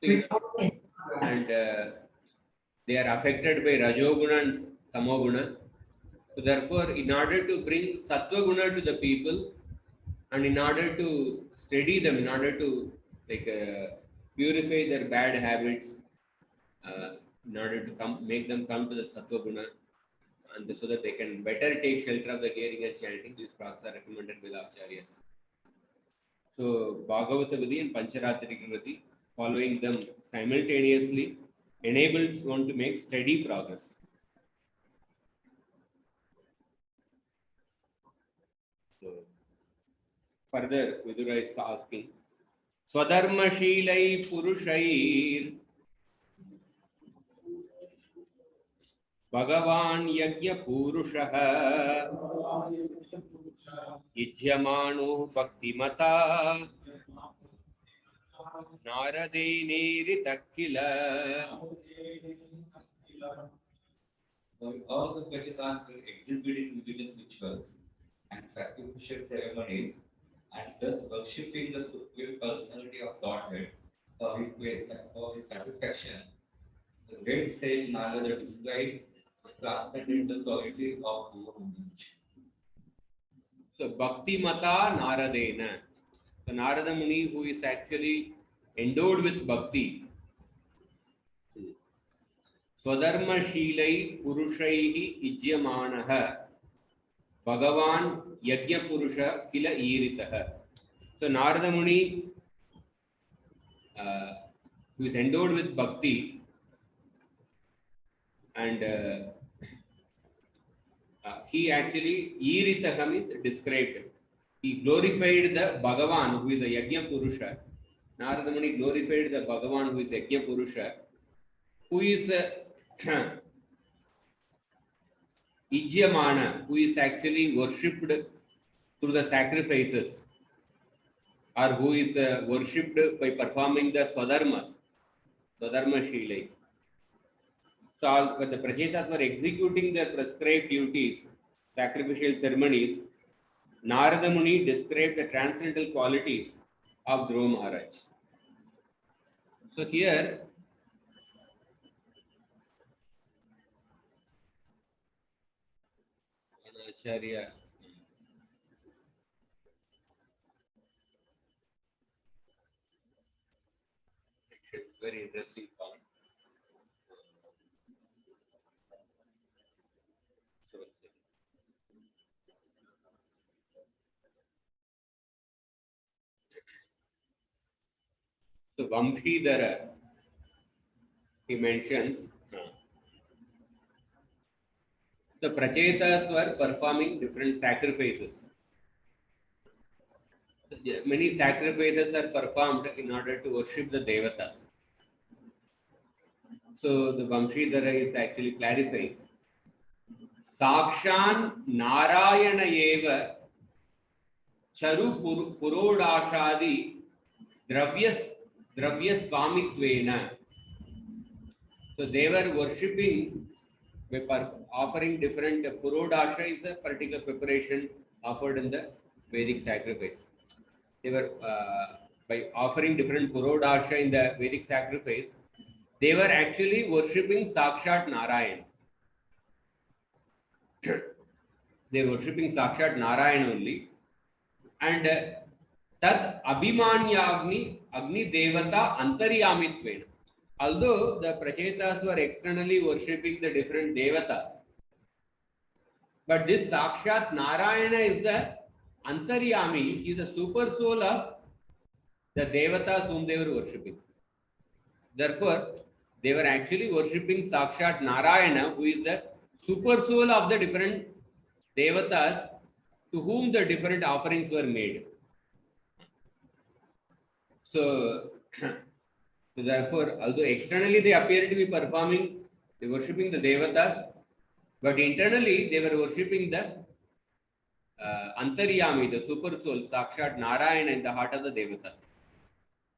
And they are affected by Rajoguna and Tamoguna. So therefore, in order to bring Sattva Guna to the people, and in order to steady them, in order to purify their bad habits, in order to make them come to the Sattva Guna, and so that they can better take shelter of the hearing and chanting, these processes are recommended by the Acharyas. So Bhagavata Vidhi and Pancharatri Vidhi, following them simultaneously, enables one to make steady progress. So further, Vidura is asking, Swadharma Shilai Purushair Bhagavan Yajna Purushaha Ijyamano Bhaktimata Naradiniri Takkila. All the Vachitas were exhibiting religious rituals and sacrificial ceremonies and thus worshipping the supreme personality of Godhead for his grace and for his satisfaction. The great sage Narada described the transcendental quality of Guru knowledge. So Bhakti Mata Naradena. So Narada Muni, who is actually endowed with bhakti, Swadharma Shilai Purushaihi Ijyamanaha Bhagavan Yajna Purusha Kila Iritaha. So Narada Muni, who is endowed with bhakti, and he actually Iritaha means described. He glorified the Bhagavan, who is the Yajna Purusha. Narada Muni glorified the Bhagavan, who is Yajna Purusha, who is Ijyamana, who is actually worshipped through the sacrifices, or who is worshipped by performing the Swadharmas, Swadharma Shilai. So when the Prachetas were executing their prescribed duties, sacrificial ceremonies, Narada Muni described the transcendental qualities of Dhruva Maharaj. So here, Acharya it's very interesting point. So Vamshidhara, he mentions the Prachetas were performing different sacrifices. So, many sacrifices are performed in order to worship the Devatas. So the Vamshidhara is actually clarifying. Sakshan Narayana Eva Charu Purodashadi Dravya Swamitvena. So they were worshipping by offering different Purodasha is a particular preparation offered in the Vedic sacrifice. They were by offering different Purodasha in the Vedic sacrifice, they were actually worshipping Sakshat Narayan. They were worshipping Sakshat Narayan only. And Tad Abhimanyagni Agni Devata Antaryamitven. Although the Prachetas were externally worshipping the different Devatas, but this Sakshat Narayana is the Antaryami, is the super soul of the Devatas whom they were worshipping. Therefore, they were actually worshipping Sakshat Narayana, who is the super soul of the different Devatas to whom the different offerings were made. So therefore, although externally they appear to be worshipping the Devatas, but internally they were worshipping the Antaryami, the super soul, Sakshat Narayana in the heart of the Devatas.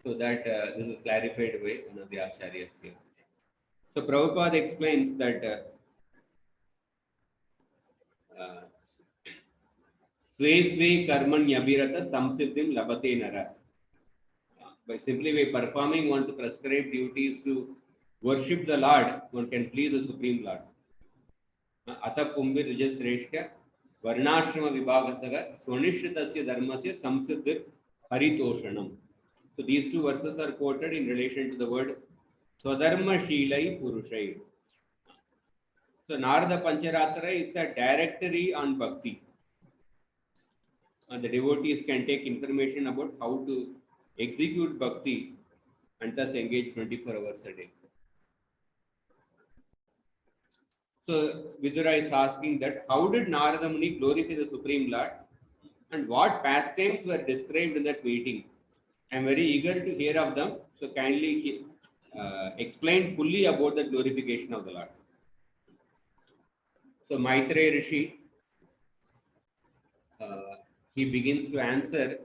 So that this is clarified by one of the Acharyas here. So Prabhupada explains that Sve Sve Karmanyabhirata Samsiddhim Labate Nara. by performing one's prescribed duties to worship the Lord, one can please the Supreme Lord. Atha Kumbhi Rajasreshya Varnashrama Vibhagasaga Swanishritasya Dharmasya Samsiddhir Haritoshanam. So these two verses are quoted in relation to the word Swadharma Shilai Purushai. So Narada Pancharatra is a directory on bhakti. The devotees can take information about how to execute bhakti and thus engage 24 hours a day. So Vidura is asking that how did Narada Muni glorify the Supreme Lord and what pastimes were described in that meeting? I am very eager to hear of them. So kindly explain fully about the glorification of the Lord. So Maitreya Rishi, he begins to answer,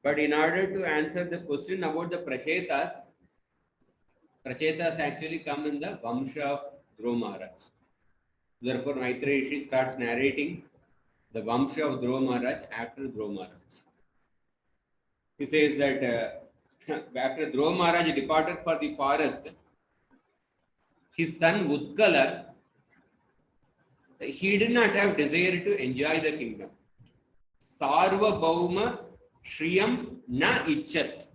but in order to answer the question about the Prachetas actually come in the Vamsha of Dhruva Maharaj. Therefore, Maitreya Rishi starts narrating the Vamsha of Dhruva Maharaj after Dhruva Maharaj. He says that after Dhruva Maharaj departed for the forest, his son Utkala, he did not have desire to enjoy the kingdom. Sarva Bhauma Shriyam Na Ichat.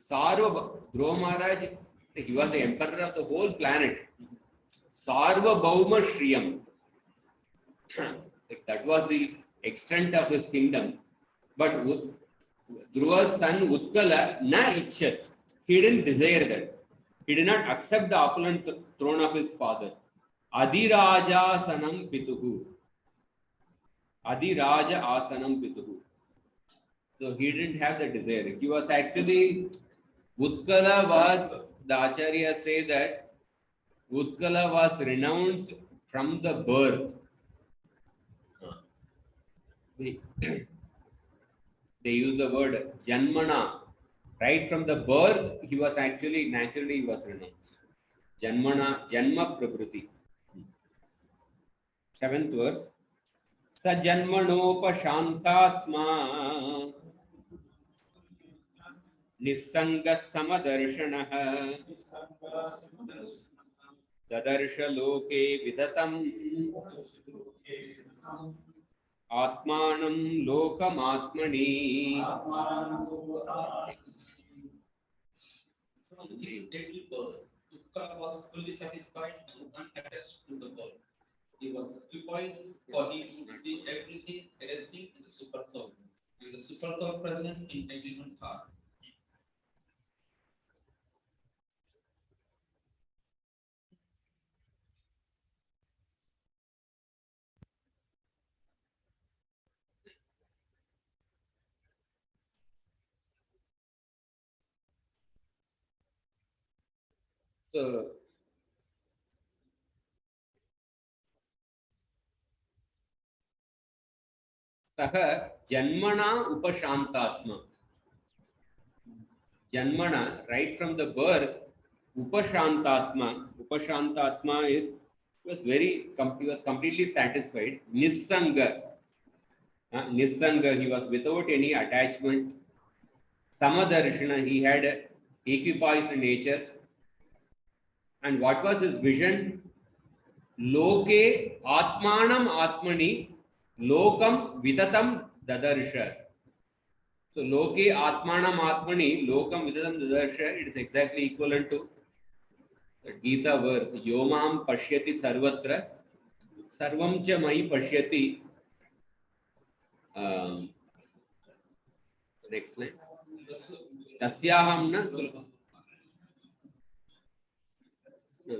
Sarva Dhruva Maharaj, he was the emperor of the whole planet. Sarva Bhauma Shriyam. That was the extent of his kingdom. But Dhruva's son Utkala Na Ichat. He didn't desire that. He did not accept the opulent throne of his father. Adhiraja Sanam Pituhu. Adhiraja Asanam Pituhu. So he didn't have the desire. He was actually, Utkala was, the Acharya say that Utkala was renounced from the birth. They use the word Janmana. Right from the birth, he was actually, naturally he was renounced. Janmana, Janma Prabhuti. 7th verse. Sajanmanopa Shantatma Nissanga Samadarshanaha Dadarsha Loke Vidatam Atmanam Lokamatmani. From his deadly birth, Utkala was fully satisfied and unattached to the world. He was poised for him to see everything resting in the super soul, and the super soul present in everyone's heart. So, Saha Janmana Upashantatma. Janmana, right from the birth, Upashantatma. Upashantatma is, he was completely satisfied. Nissanga. Nissanga, he was without any attachment. Samadarshana, he had equipoised nature. And what was his vision? Loke Atmanam Atmani Lokam Vitatam Dadarsha. So Loke Atmanam Atmani Lokam Vitatam Dadarsha, it is exactly equivalent to the Gita verse Yomam Pashyati Sarvatra Sarvam Cha Mai Pashyati. Next line. Tasyaham na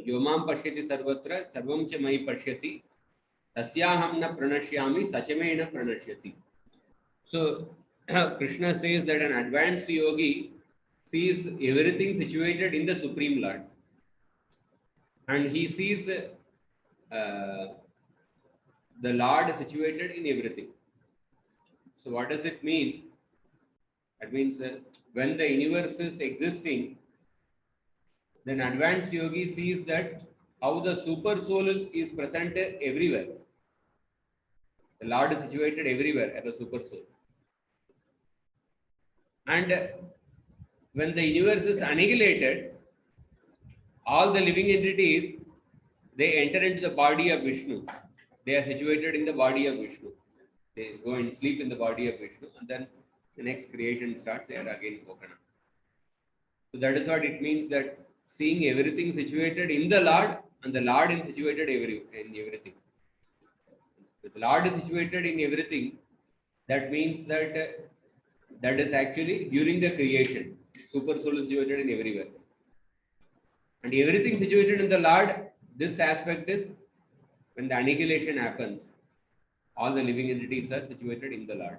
Yomam Pashyati Sarvatra Sarvam Cha Mai Pashyati Tasyaham na Pranashyami Sachamena Pranashyati. So Krishna says that an advanced yogi sees everything situated in the Supreme Lord, and he sees the Lord situated in everything. So what does it mean? That means when the universe is existing, then advanced yogi sees that how the super soul is present everywhere. The Lord is situated everywhere as a super soul. And when the universe is annihilated, all the living entities, they enter into the body of Vishnu. They are situated in the body of Vishnu. They go and sleep in the body of Vishnu, and then the next creation starts, they are again woken up. So that is what it means, that seeing everything situated in the Lord, and the Lord is situated in everything. If the Lord is situated in everything, that means that that is actually during the creation. Super soul is situated in everywhere. And everything situated in the Lord, this aspect is when the annihilation happens, all the living entities are situated in the Lord.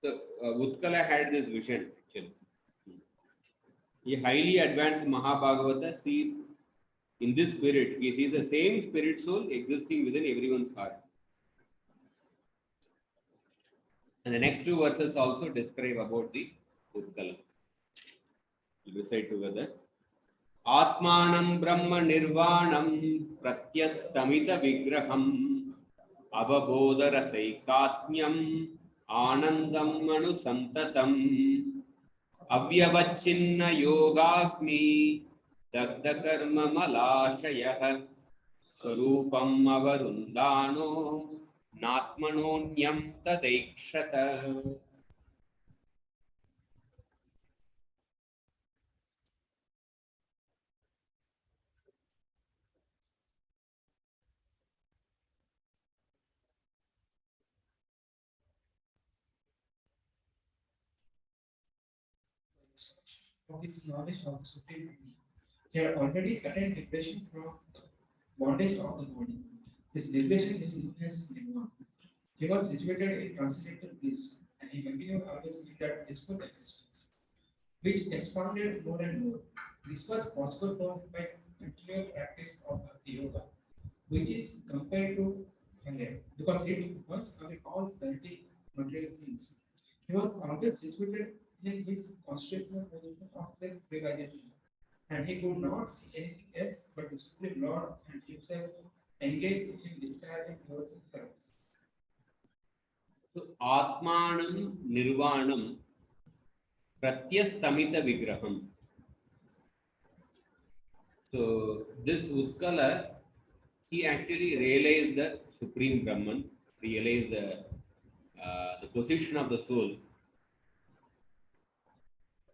So Utkala had this vision actually. A highly advanced Mahabhagavata sees in this spirit, he sees the same spirit soul existing within everyone's heart. And the next two verses also describe about the Utkala. We'll recite together. Atmanam Brahma Nirvanam Pratyastamita Vigraham Avabodha Rasaikatmyam Anandam Anusantatam Avyavachinna Yogagni Dagda Karma Malashayah Swarupam Avarundano Natmanonyam Tadekshata. Of his knowledge of the supreme being. He had already attained liberation from the bondage of the body. His liberation is known as nirvana. He was situated in transcendental bliss, and he continued always in that blissful existence, which expanded more and more. This was possible for him by continual practice of Bhakti Yoga, which is compared to fire, because it burns away all dirty material things. He was always situated in his constitutional position of self-realization, and he could not see anything else but the Supreme Lord and himself engaged in discharging devotional service. So Atmanam Nirvanam Pratyastamita Vigraham. So this Utkala, he actually realized the Supreme Brahman, realized the position of the soul.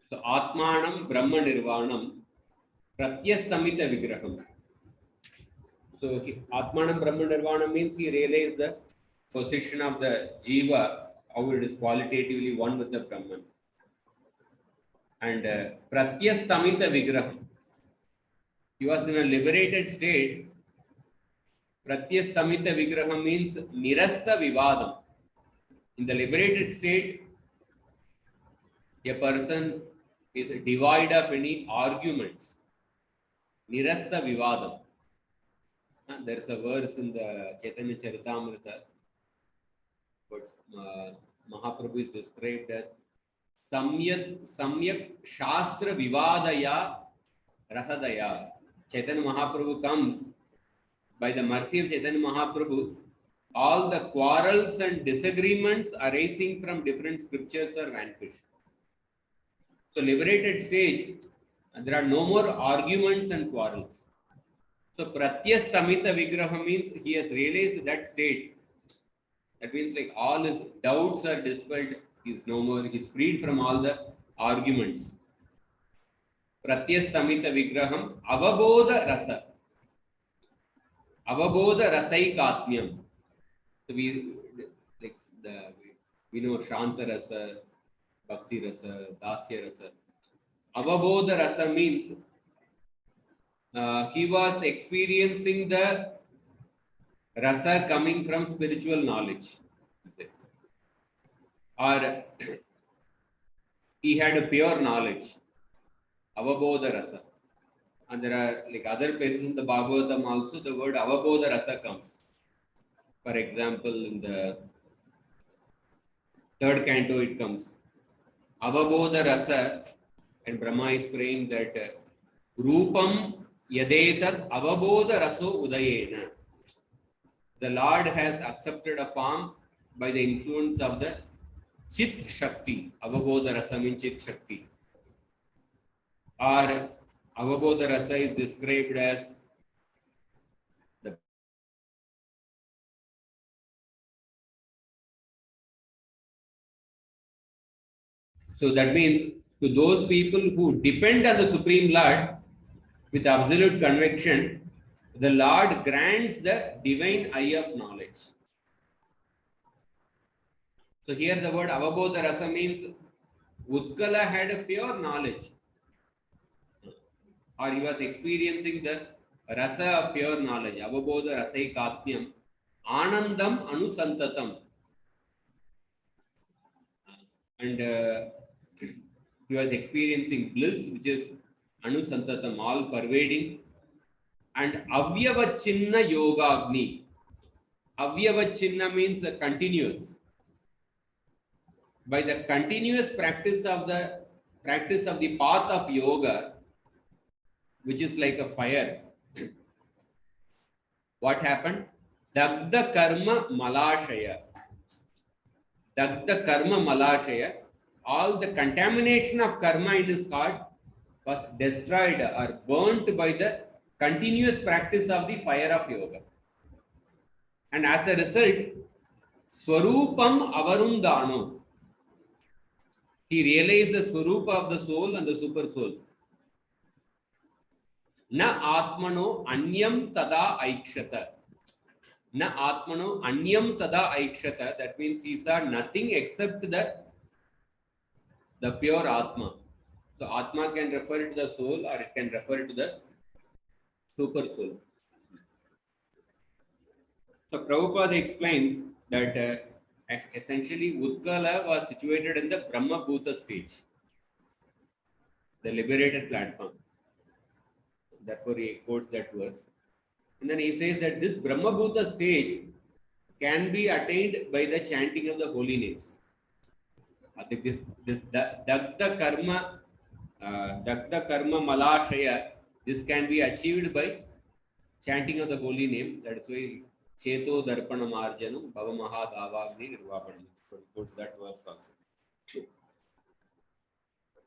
So Atmanam Brahma Nirvanam Pratyastamita Vigraham. So Atmanam Brahma Nirvanam means he realized the position of the Jiva, how it is qualitatively one with the Brahman. And Pratyastamita Vigraham. He was in a liberated state. Pratyastamita Vigraham means Nirasta Vivadam. In the liberated state, a person is devoid of any arguments. Nirasta Vivadam. There is a verse in the Chaitanya Charitamrita, but Mahaprabhu is described as Samyak Shastra Vivadaya Rasadaya. Chaitanya Mahaprabhu comes, by the mercy of Chaitanya Mahaprabhu, all the quarrels and disagreements arising from different scriptures are vanquished. So liberated stage, there are no more arguments and quarrels. So Pratyastamita Vigraha means he has realized that state. That means like all his doubts are dispelled, he is no more, he is freed from all the arguments. Pratyastamita Vigraham Avabodha Rasa. Avabodha Rasaikatmyam. So we know Shanta Rasa, Bhakti Rasa, Dasya Rasa. Avabodha Rasa means he was experiencing the rasa coming from spiritual knowledge. Or he had a pure knowledge. Avabodha Rasa. And there are like other places in the Bhagavatam also the word Avabodha Rasa comes. For example, in the third canto it comes. Avabodha Rasa, and Brahma is praying that Rupam Yadetat Avabodha Raso Udayena. The Lord has accepted a form by the influence of the Chit Shakti. Avabodha Rasa means Chit Shakti. Or Avabodha Rasa is described as the so that means to those people who depend on the Supreme Lord with absolute conviction, the Lord grants the divine eye of knowledge. So here the word Avabodha Rasa means Utkala had a pure knowledge, or he was experiencing the rasa of pure knowledge. Avabodha Rasaikatmyam Anandam Anusantatam. And he was experiencing bliss, which is Anusantatam, all pervading. And Avyavachinna Yogagni. Avyavachinna means the continuous. By the continuous practice of the path of yoga, which is like a fire, what happened? Dagda karma malashaya. Dagda karma malashaya. All the contamination of karma in his heart was destroyed or burnt by the continuous practice of the fire of yoga. And as a result, Swarupam Avarundano. He realized the Swarupa of the soul and the super soul. Na Atmano Anyam Tada Aikshata. Na Atmano Anyam Tada Aikshata. That means he saw nothing except the pure Atma. So Atma can refer to the soul or it can refer to the super soul. So Prabhupada explains that essentially Utkala was situated in the Brahma Bhuta stage, the liberated platform. Therefore he quotes that verse. And then he says that this Brahma Bhuta stage can be attained by the chanting of the holy names. I think this Dagda Karma Malashaya, this can be achieved by chanting of the holy name. That is why Cheto Darpana Marjanam Bhavamaha Davagni Nirvapanam. So he quotes that verse also.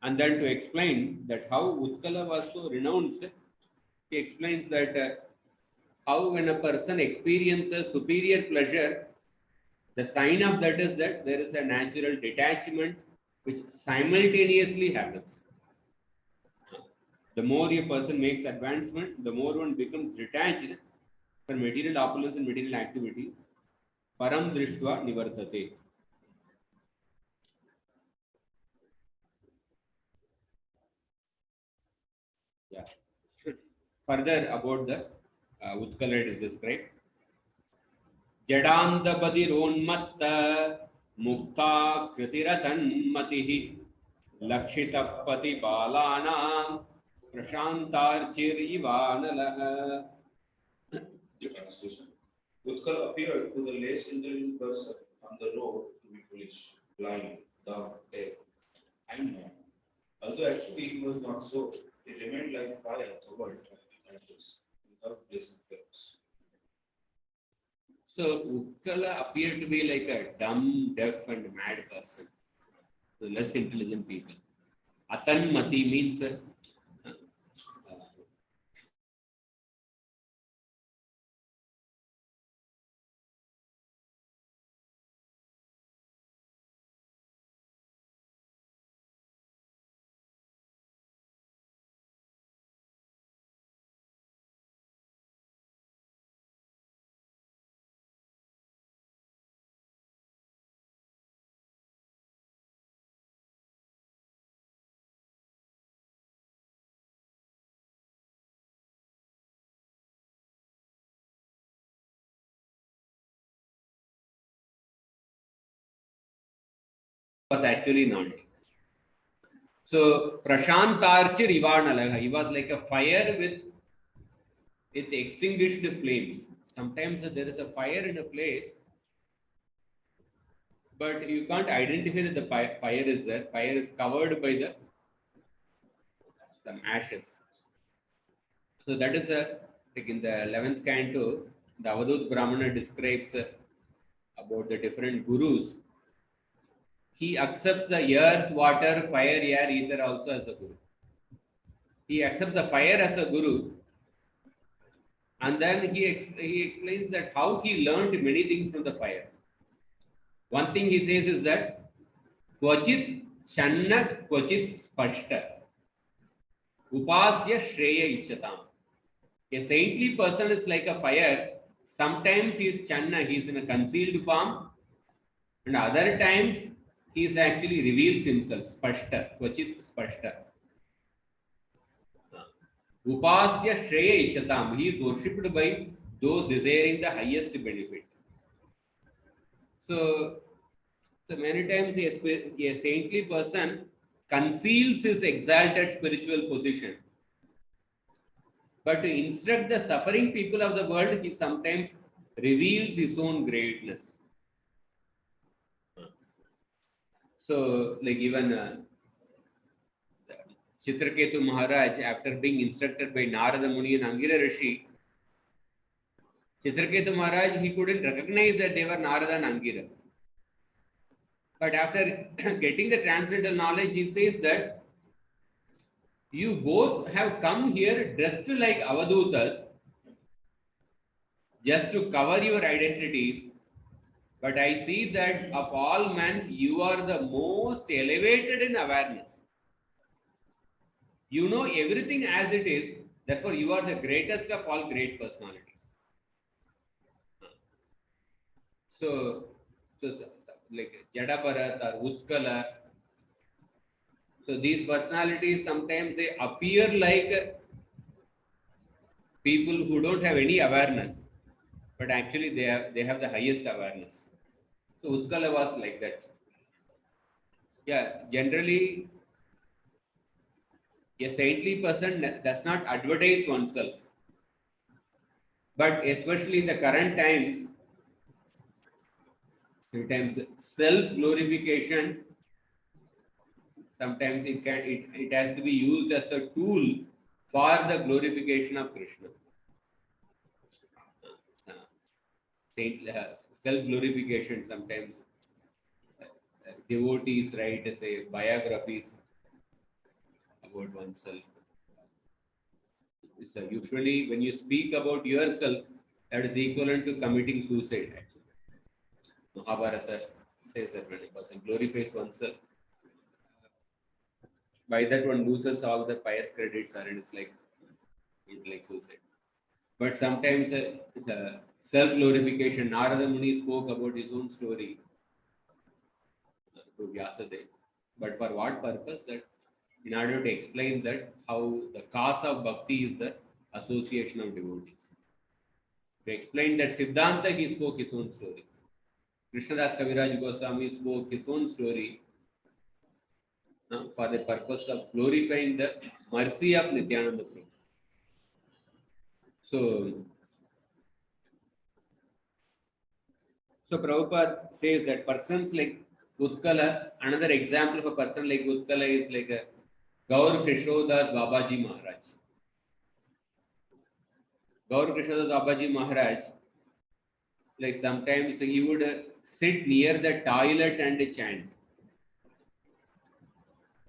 And then to explain that how Utkala was so renounced, he explains that how when a person experiences superior pleasure, the sign of that is that there is a natural detachment which simultaneously happens. The more a person makes advancement, the more one becomes detached from material opulence and material activity. Param Drishtva Nivartate. Yeah. Further about the Utkala, it is described. Jadandabadironmatta Mukta Kritiratan Matihi Lakshitapati Balanam Prashantarchir Ivanalaha. Translation. Utkal appeared to the less intelligent person on the road to be foolish, blind, dumb, deaf, and mad. Although actually he was not so, he remained like fire covered in ashes, without place and purpose. So Utkala appeared to be like a dumb, deaf, and mad person. So less intelligent people. Atanmati means was actually not. So Prashantarchir Ivanalaha. He was like a fire with extinguished flames. Sometimes there is a fire in a place, but you can't identify that the fire is there. Fire is covered by some ashes. So that is like in the 11th canto, the Avadut Brahmana describes about the different gurus. he accepts the earth, water, fire, air, ether also as the Guru. He accepts the fire as a Guru, and then he explains that how he learned many things from the fire. One thing he says is that Kvachit Channa Kvachit Spashta Upasya Shreya Ichatam. A saintly person is like a fire. Sometimes he is Channa, he is in a concealed form, and other times he is actually reveals himself. Spashta, Kvachit Spashta. Upasya Shreya Ichatam. He is worshipped by those desiring the highest benefit. So many times a saintly person conceals his exalted spiritual position. But to instruct the suffering people of the world, he sometimes reveals his own greatness. So, like even Chitraketu Maharaj, after being instructed by Narada Muni and Angira Rishi, Chitraketu Maharaj, he couldn't recognize that they were Narada and Angira. But after getting the transcendental knowledge, he says that you both have come here dressed like Avadutas just to cover your identities. But I see that of all men, you are the most elevated in awareness. You know everything as it is, therefore you are the greatest of all great personalities. So like Jadabharat or Utkala, so these personalities sometimes they appear like people who don't have any awareness, but actually they have the highest awareness. So Utkala was like that. Yeah, generally a saintly person does not advertise oneself, but especially in the current times, sometimes self-glorification, sometimes it has to be used as a tool for the glorification of Krishna. Self-glorification, sometimes devotees write, say, biographies about oneself. So usually when you speak about yourself, that is equivalent to committing suicide actually. Mahabharata says that when a person glorifies oneself, by that one loses all the pious credits, and it's like suicide. But sometimes self-glorification, Narada Muni spoke about his own story to Vyasadeva. But for what purpose? That in order to explain that how the cause of bhakti is the association of devotees. To explain that Siddhanta, he spoke his own story. Krishnadas Kaviraj Goswami spoke his own story for the purpose of glorifying the mercy of Nityananda Prabhu. So Prabhupada says that persons like Utkala, another example of a person like Utkala is like a Gaur Krishodas Babaji Maharaj. Gaur Krishodas Babaji Maharaj, like sometimes he would sit near the toilet and chant,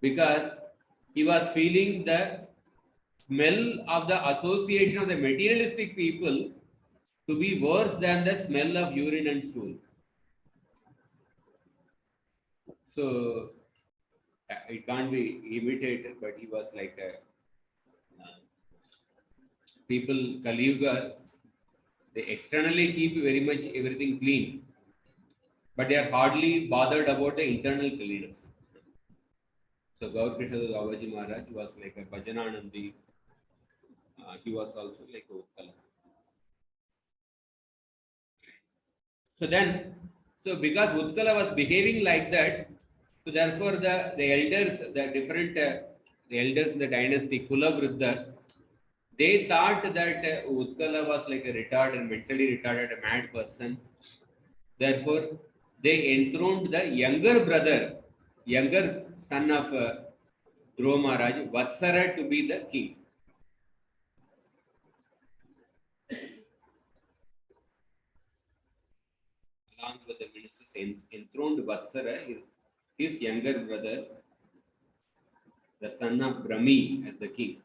because he was feeling the smell of the association of the materialistic people to be worse than the smell of urine and stool. So it can't be imitated, but he was like a people, Kali Yuga, they externally keep very much everything clean, but they are hardly bothered about the internal cleanliness. So Gaur Krishna Babaji Maharaj was like a Bhajananandi. He was also like a Utkala. So because Utkala was behaving like that, so therefore the elders, the elders in the dynasty, Kula Vruddha, they thought that Utkala was like a retarded, mentally retarded, a mad person. Therefore, they enthroned the younger son of Dhruva Maharaj, Vatsara, to be the king. Along with the ministers, enthroned Vatsara. his younger brother, the son of Brahmi, as the king.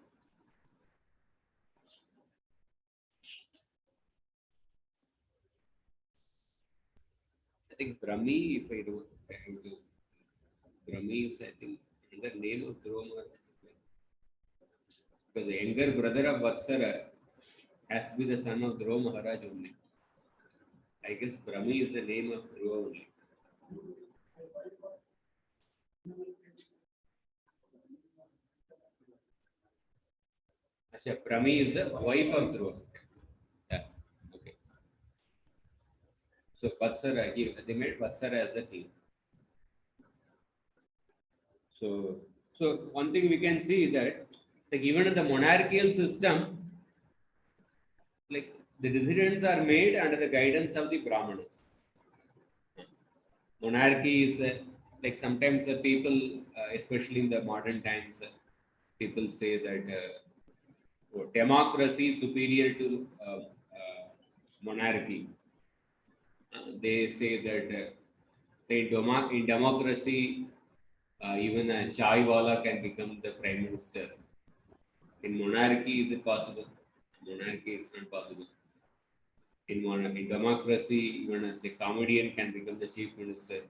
I think Brahmi, if I don't have to, Brahmi is, I think, another name of Dhruva Maharaj. Because the younger brother of Vatsara has to be the son of Dhruva Maharaj only. I guess Brahmi is the name of Dhruva only. Asha, Brahmi is the wife of Dhruva. Yeah. Okay. So Vatsara, they made Vatsara as the king. So one thing we can see that, like, even in the monarchical system, like, the decisions are made under the guidance of the Brahmanas. Monarchy is like, sometimes people, especially in the modern times, people say that democracy is superior to monarchy. They say that in democracy, even a chai wala can become the prime minister. In monarchy, is it possible? Monarchy is not possible. In democracy, even as a comedian can become the chief minister.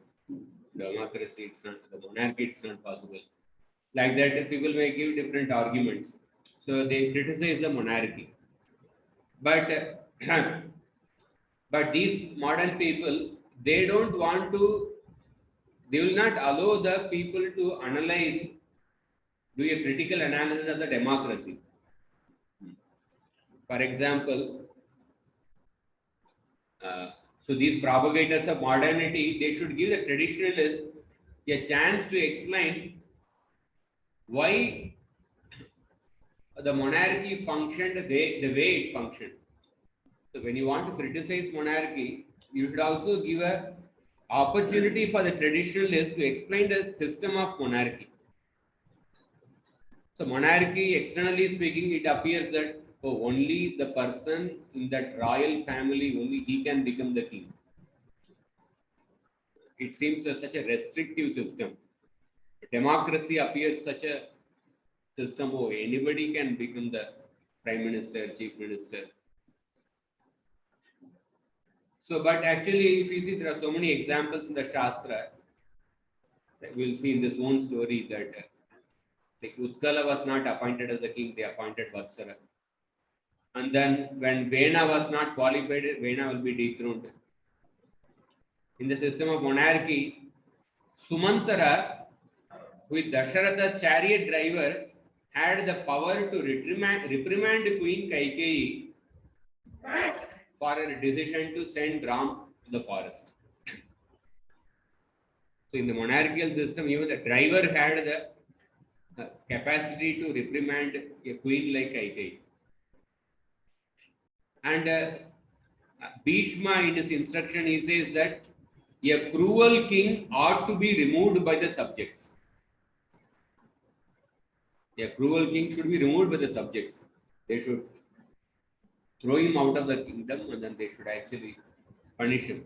Democracy, it's not, the monarchy, it's not possible. Like that, people may give different arguments. So they criticize the monarchy. But but these modern people, they don't want to, they will not allow the people to analyze, do a critical analysis of the democracy. For example, so these propagators of modernity, they should give the traditionalists a chance to explain why the monarchy functioned the way it functioned. So when you want to criticize monarchy, you should also give an opportunity for the traditionalists to explain the system of monarchy. So monarchy, externally speaking, it appears that only the person in that royal family, only he can become the king. It seems such a restrictive system. Democracy appears such a system, anybody can become the prime minister, chief minister. So, but actually, if you see, there are so many examples in the Shastra. We'll see in this one story that like Utkala was not appointed as the king, they appointed Vatsara. And then when Vena was not qualified, Vena will be dethroned. In the system of monarchy, Sumantara, who is Dasharatha's chariot driver, had the power to reprimand Queen Kaikeyi for her decision to send Ram to the forest. So in the monarchical system, even the driver had the capacity to reprimand a queen like Kaikeyi. And Bhishma, in his instruction, he says that a cruel king ought to be removed by the subjects. A cruel king should be removed by the subjects. They should throw him out of the kingdom and then they should actually punish him.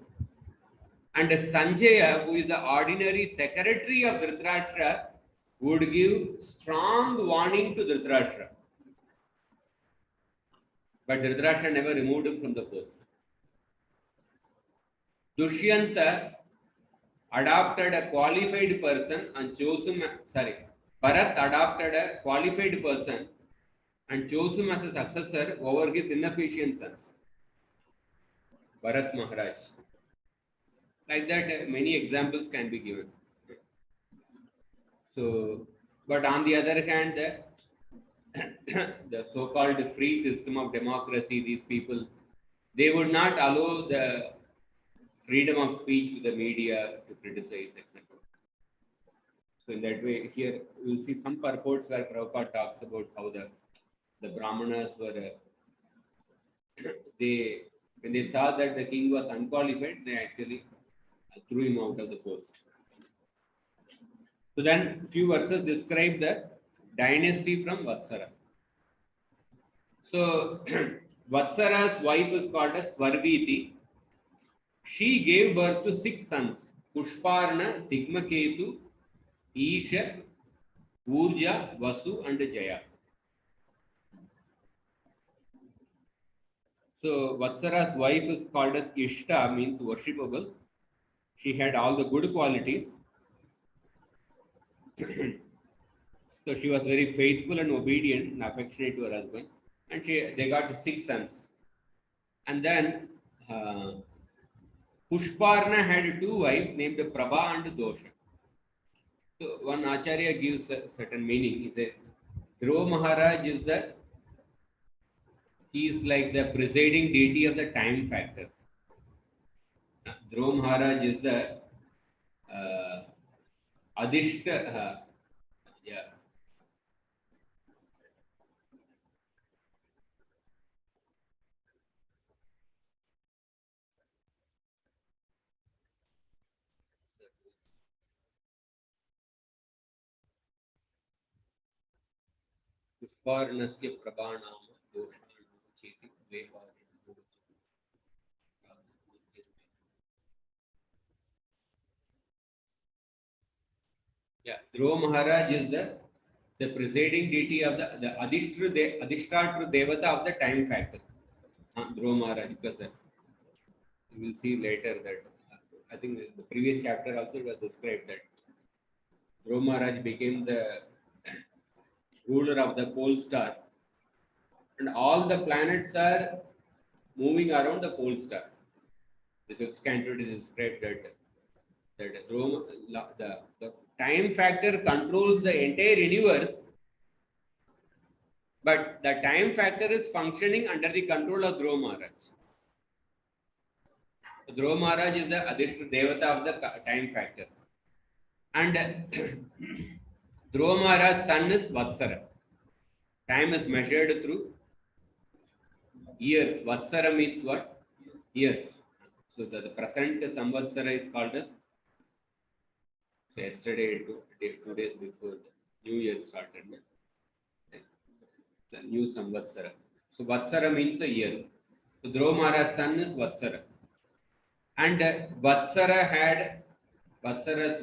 And Sanjaya, who is the ordinary secretary of Dhritarashtra, would give strong warning to Dhritarashtra. But Dhritarashtra never removed him from the post. Dushyanta adopted a qualified person and chose him, Bharat adopted a qualified person and chose him as a successor over his inefficient sons. Bharat Maharaj. Like that, many examples can be given. So, but on the other hand, the so-called free system of democracy, these people, they would not allow the freedom of speech to the media to criticize, etc. So in that way, here we will see some purports where Prabhupada talks about how the Brahmanas were, when they saw that the king was unqualified, they actually threw him out of the post. So then few verses describe the dynasty from Vatsara. So Vatsara's wife is called as Svarviti. She gave birth to 6 sons: Pushparna, Digmaketu, Isha, Urja, Vasu, and Jaya. So Vatsara's wife is called as Ishta, means worshipable. She had all the good qualities. So she was very faithful and obedient and affectionate to her husband. And they got 6 sons. And then Pushparna had 2 wives named Prabha and Dosha. So one Acharya gives a certain meaning. He said, Dhruva Maharaj he is like the presiding deity of the time factor. Dhruva Maharaj is the Adishta, yeah. Pushparnasya Prabhanama Doshan Cheti Dveparna. Yeah, Dhruva Maharaj is the presiding deity of the Adhishtatra Devata of the time factor. Dhruva Maharaj, because you will see later that I think the previous chapter also was described that Dhruva Maharaj became the ruler of the pole star, and all the planets are moving around the pole star. The 5th canto is described that the time factor controls the entire universe, but the time factor is functioning under the control of Dhruva Maharaj. Dhruva Maharaj is the Adishta Devata of the time factor. And Dhruva Maharaj's son is Vatsara. Time is measured through years. Vatsara means what? Years. So the present Samvatsara is called as, so yesterday, 2 days before the New Year started, the new Samvatsara. So Vatsara means a year. So Dhruva Maharaj's son is Vatsara. And Vatsara's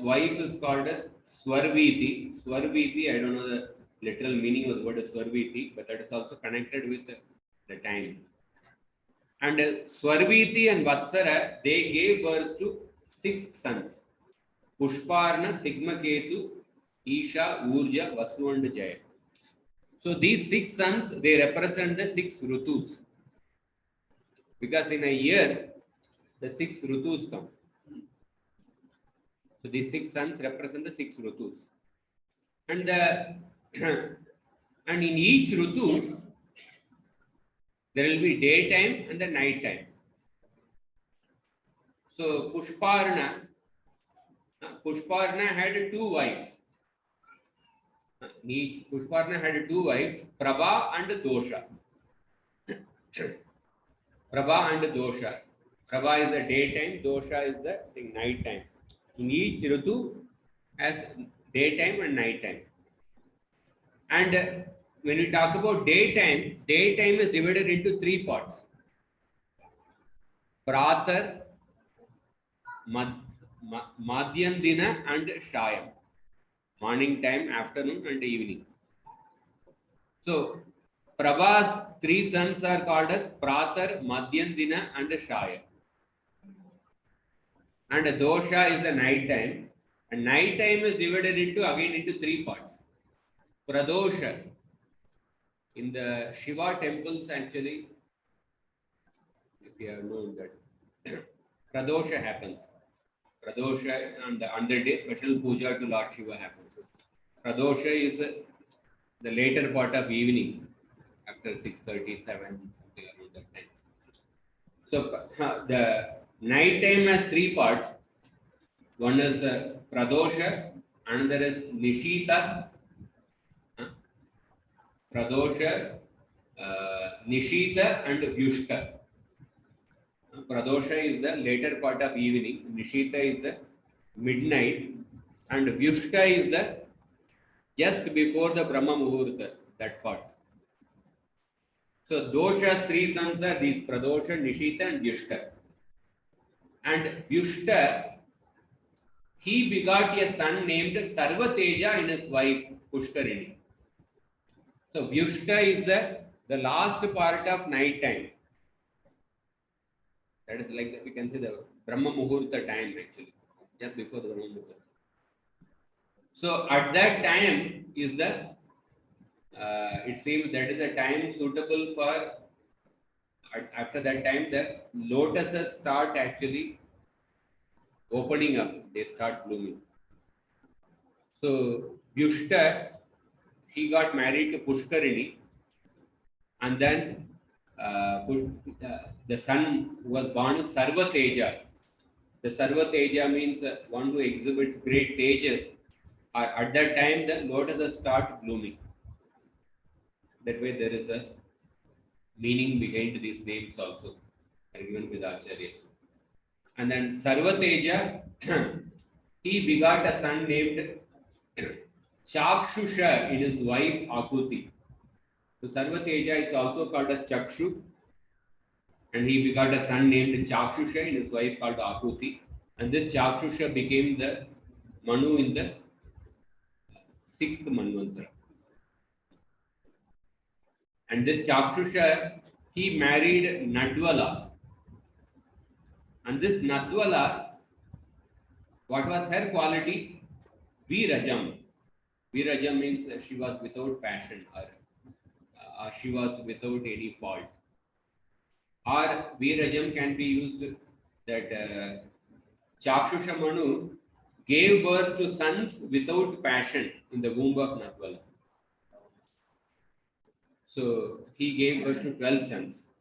wife is called as Swarviti. Swarviti, I don't know the literal meaning of the word Swarviti, but that is also connected with the time. And Swarviti and Vatsara, they gave birth to 6 sons. Pushparna, Tigmaketu, Isha, Urja, Vasu and Jaya. So these 6 sons, they represent the 6 Rutus. Because in a year, the 6 Rutus come. So these 6 sons represent the 6 Rutus. And and in each Rutu, there will be daytime and the night time. So Pushparna had 2 wives. Pushparna had 2 wives, Prabha and Dosha. Prabha and Dosha. Prabha is the daytime, Dosha is the night time. In each Ritu has daytime and nighttime. And when we talk about daytime is divided into 3 parts. Pratar, Madhyandina and Shayam. Morning time, afternoon and evening. So Prabha's 3 sons are called as Pratar, Madhyandina and Shaya. And Dosha is the night time. And night time is divided into 3 parts. Pradosha. In the Shiva temples, actually, if you have known that, Pradosha happens. Pradosha, and on the day, special puja to Lord Shiva happens. Pradosha is the later part of evening, after 6:37, something around that time. So the night time has 3 parts. One is Pradosha, another is Nishita. Pradosha, Nishita and Vyushta. Pradosha is the later part of evening, Nishita is the midnight, and Vyushta is the just before the Brahma Muhurta, that part. So Dosha's 3 sons are these, Pradosha, Nishita and Vyushta. And Vyushta, he begot a son named Sarvateja and his wife Pushkarini. So Vyushta is the last part of night time. That is like we can say the Brahma Muhurta time actually, just before the Brahma Muhurta. So at that time is the it seems that is a time suitable for. After that time, the lotuses start actually opening up. They start blooming. So Vyushta, he got married to Pushkarini, and then the son who was born is Sarvateja. The Sarvateja means one who exhibits great tejas. At that time, the lotuses start blooming. That way, there is a meaning behind these names also, given with Acharyas. And then Sarvateja, he begot a son named Chakshusha in his wife Akuti. So Sarvateja is also called as Chakshu, and he begot a son named Chakshusha in his wife called Akuti. And this Chakshusha became the Manu in the 6th Manvantara. And this Chakshusha, he married Nadwala. And this Nadwala, what was her quality? Virajam. Virajam means she was without passion, or she was without any fault. Or Virajam can be used that Chakshusha Manu gave birth to sons without passion in the womb of Nadwala. So he gave birth to 12 sons.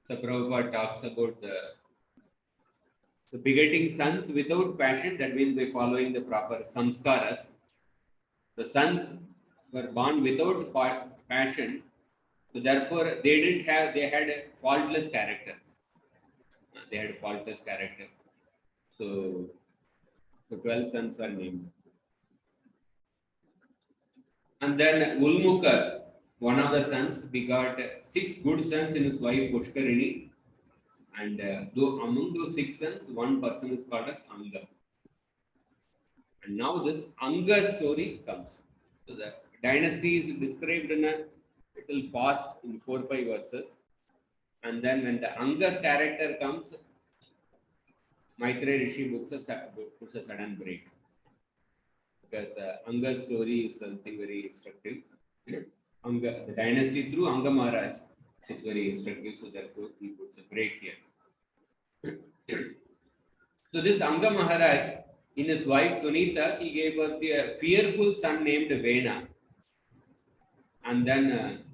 So Prabhupada talks about the begetting sons without passion, that means by following the proper samskaras. The sons were born without passion, so therefore they had a faultless character. They had a faultless character. So 12 sons are named. And then Ulmukha, one of the sons, begot 6 good sons in his wife Pushkarini. And though among those 6 sons, one person is called as Anga. And now this Anga story comes. So the dynasty is described in a little fast in 4-5 verses. And then when the Anga's character comes, Maitreya Rishi puts a sudden break. Because Anga's story is something very instructive. Anga, the dynasty through Anga Maharaj is very instructive, so therefore he puts a break here. So this Anga Maharaj, in his wife Sunita, he gave birth to a fearful son named Vena. And then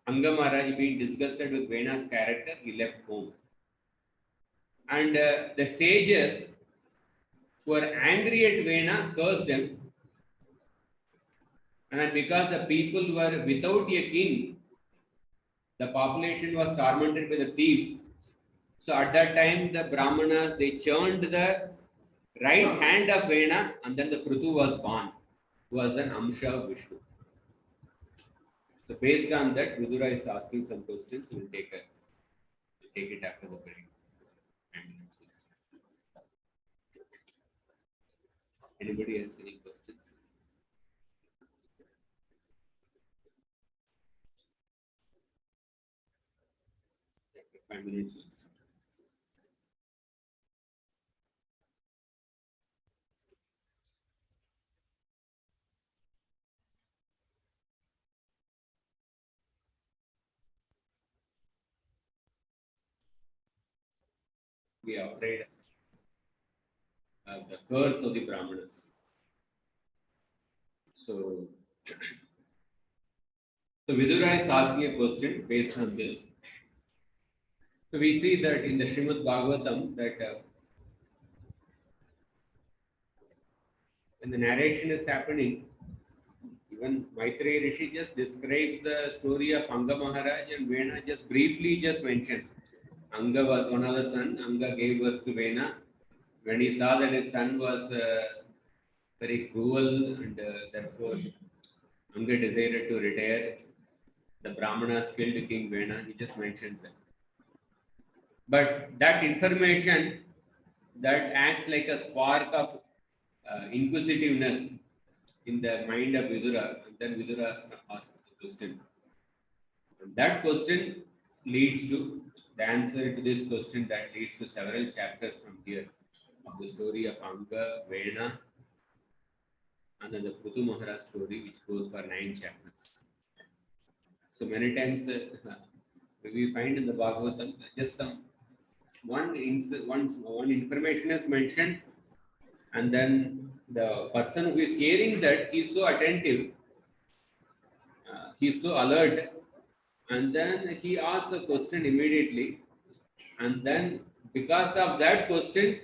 Anga Maharaj, being disgusted with Vena's character, he left home. And the sages who were angry at Vena cursed him. And then because the people were without a king, the population was tormented by the thieves. So at that time, the Brahmanas, they churned the right hand of Vena, and then the Pruthu was born, who was then Amsha of Vishnu. So based on that, Vidura is asking some questions. We'll take it after the break. Anybody has any questions? After 5 minutes. We are afraid of the curse of the Brahmanas. So Vidura is asking a question based on this. So we see that in the Srimad Bhagavatam that when the narration is happening, even Maitreya Rishi just describes the story of Anga Maharaj, and Vena just briefly just mentions. Anga was one of the sons. Anga gave birth to Vena. When he saw that his son was very cruel, and therefore Anga decided to retire, the Brahmanas killed King Vena. He just mentions that. But that information that acts like a spark of inquisitiveness in the mind of Vidura. And then Vidura asks a question. And that question leads to the answer to this question that leads to several chapters from here of the story of Anga, Vena, and then the Pruthu Maharaj story, which goes for 9 chapters. So many times we find in the Bhagavatam just some one information is mentioned, and then the person who is hearing that he is so attentive, he is so alert, and then he asks a question immediately, and then because of that question,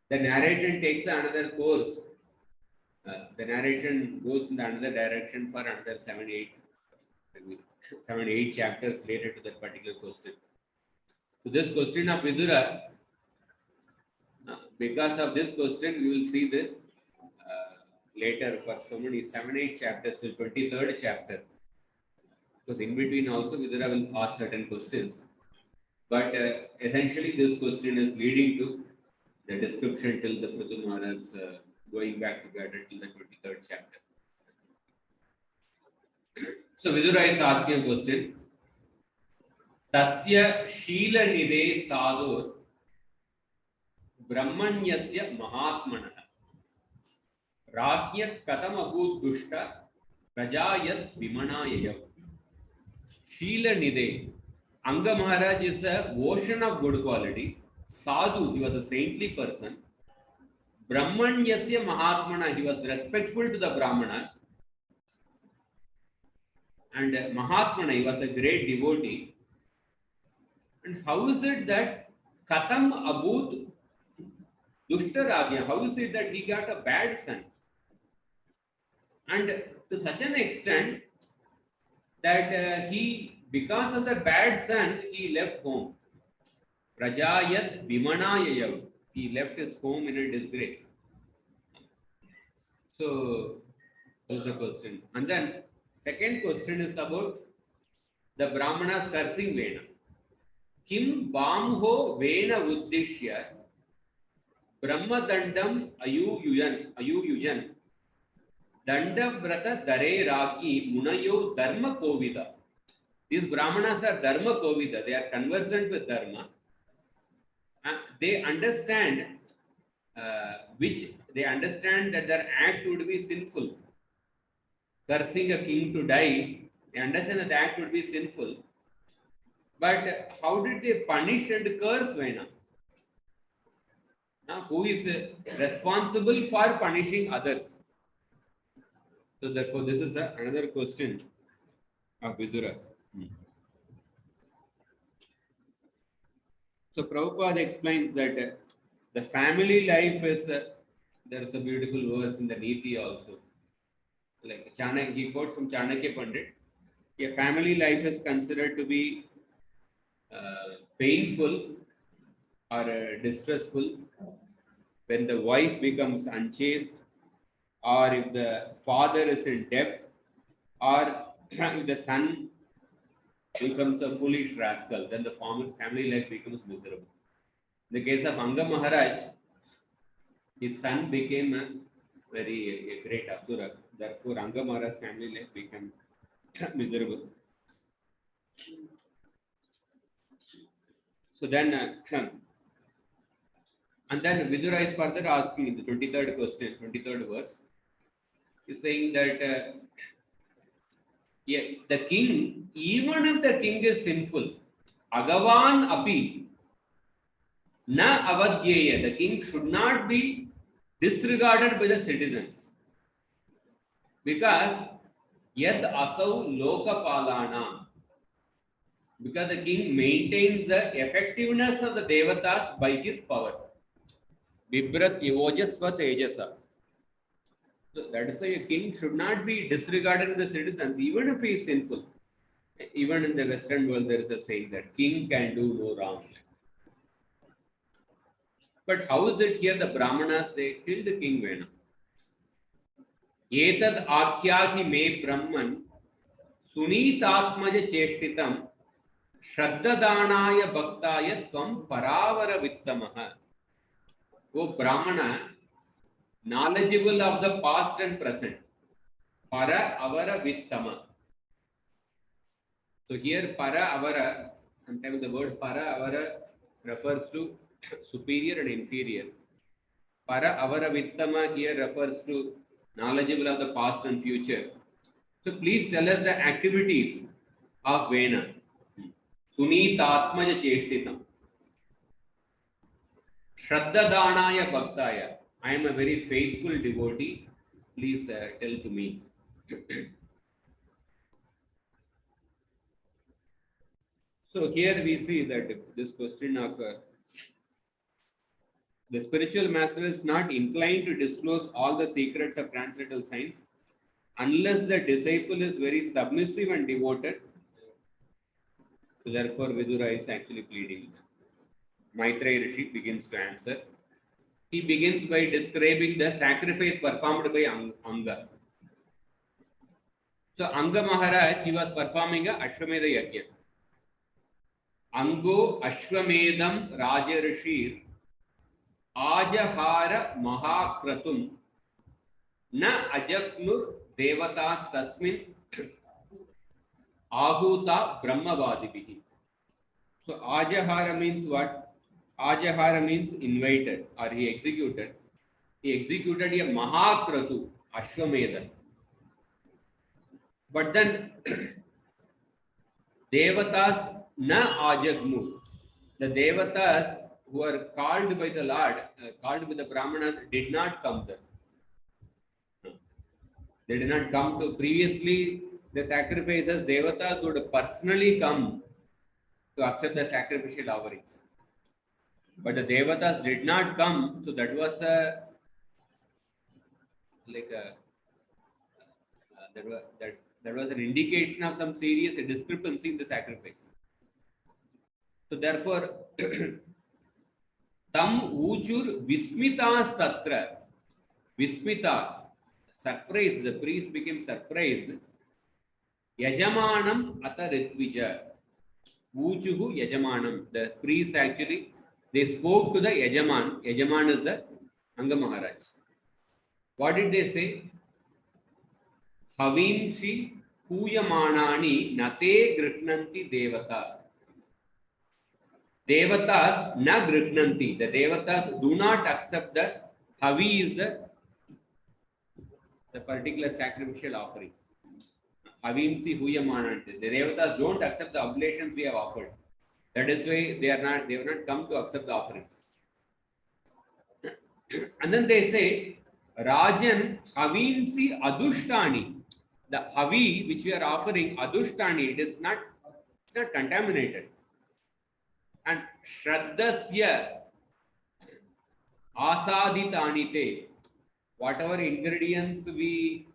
the narration takes another course. The narration goes in the another direction for another 7-8 chapters related to that particular question. So this question of Vidura, because of this question, we will see the later for so many 7-8 chapters till 23rd chapter. Because in between also Vidura will ask certain questions. But essentially this question is leading to the description till the Pruthu Maharaj going back together till the 23rd chapter. So Vidura is asking a question. Tasya Sheela Nide Sadhur Brahmanyasya Mahatmana Rajyat Katam Abhut Dushta Prajayat Vimanayaya. Sheela Nide. Anga Maharaj is a ocean of good qualities. Sadhu, he was a saintly person. Brahmanyasya Mahatmana, he was respectful to the Brahmanas. And Mahatmana, he was a great devotee. And how is it that Katam Abhut Dushta Ragya, how is it that he got a bad son? And to such an extent that because of the bad son, he left home. Prajayat Vimanayaya, he left his home in a disgrace. So, that's the question. And then, second question is about the Brahmanas cursing Vena. Kim Bamho Vena Uddishya Brahmadandam Ayuyujan Danda Vrata Dare Ragi Munayo Dharma Kovida. These Brahmanas are Dharma Kovida. They are conversant with Dharma. They understand they understand that their act would be sinful. Cursing a king to die, they understand that the act would be sinful. But how did they punish and curse Vena? Who is responsible for punishing others? So therefore, this is another question of Vidura. So Prabhupada explains that the family life is, there is a beautiful verse in the Niti also. Like he quotes from Chanakya Pandit, a family life is considered to be painful or distressful when the wife becomes unchaste, or if the father is in debt, or if the son becomes a foolish rascal, then the family life becomes miserable. In the case of Anga Maharaj, his son became a great asura. Therefore, Anga Maharaj's family life became miserable. So then, and then Vidura is further asking in the 23rd question, 23rd verse, is saying that the king, even if the king is sinful, Agavan Api, Na Avadhyeya, the king should not be disregarded by the citizens. Because Yad Asau Lokapalana, because the king maintains the effectiveness of the devatas by his power. Vibrat Yojasva Tejasa. So that is why a king should not be disregarded by the citizens, even if he is sinful. Even in the Western world, there is a saying that king can do no wrong. But how is it here the Brahmanas, they killed King Vena? Etad Akyahi me Brahman Sunitatmaja Cheshtitam Shraddhadanaya Bhaktaya Tvam Paravara Vittamaha. O Brahmana, knowledgeable of the past and present. Para avara vittama. So here para avara, sometimes the word para avara refers to superior and inferior. Para avara vittama here refers to knowledgeable of the past and future. So please tell us the activities of Vena. Sunitatmaja cheshtitam. Shraddhadanaya bhaktaya. I am a very faithful devotee. Please tell to me. So here we see that this question of the spiritual master is not inclined to disclose all the secrets of transcendental science unless the disciple is very submissive and devoted. So therefore, Vidura is actually pleading. Maitreya Rishi begins to answer. He begins by describing the sacrifice performed by Anga. So Anga Maharaj, he was performing a Ashwamedha Yajna. Ango Ashwamedham Rajarishir Ajahara Mahakratum Na Ajaknur Devatas Tasmin Ahuta Brahmavadibihi. So Ajahara means what? Ajahara means invited or he executed. He executed a Mahakratu, Ashwamedha. But then Devatas na ajagmu. The Devatas who are called by the Lord, called by the Brahmanas, did not come there. They did not come to previously the sacrifices. Devatas would personally come to accept the sacrificial offerings. But the Devatas did not come, so that was a that was an indication of some serious discrepancy in the sacrifice. So therefore, tam uchur vismitas tatra. Vismita, surprised. The priest became surprised. Yajamanam ata ritvija. Uchuhu yajamanam. The priest actually, they spoke to the yajaman. Yajaman is the Anga Maharaj. What did they say? Havimshi huyamanani nate gritnanti devata. Devatas na gritnanti. The Devatas do not accept the Havi is the particular sacrificial offering. Havimsi huyamananti. The Devatas don't accept the oblations we have offered. That is why they have not come to accept the offerings. And then they say, Rajan Havimsi adushtani. The Havi which we are offering, adushtani, it's not contaminated. And Shraddhasya Asadhitanite, whatever ingredients we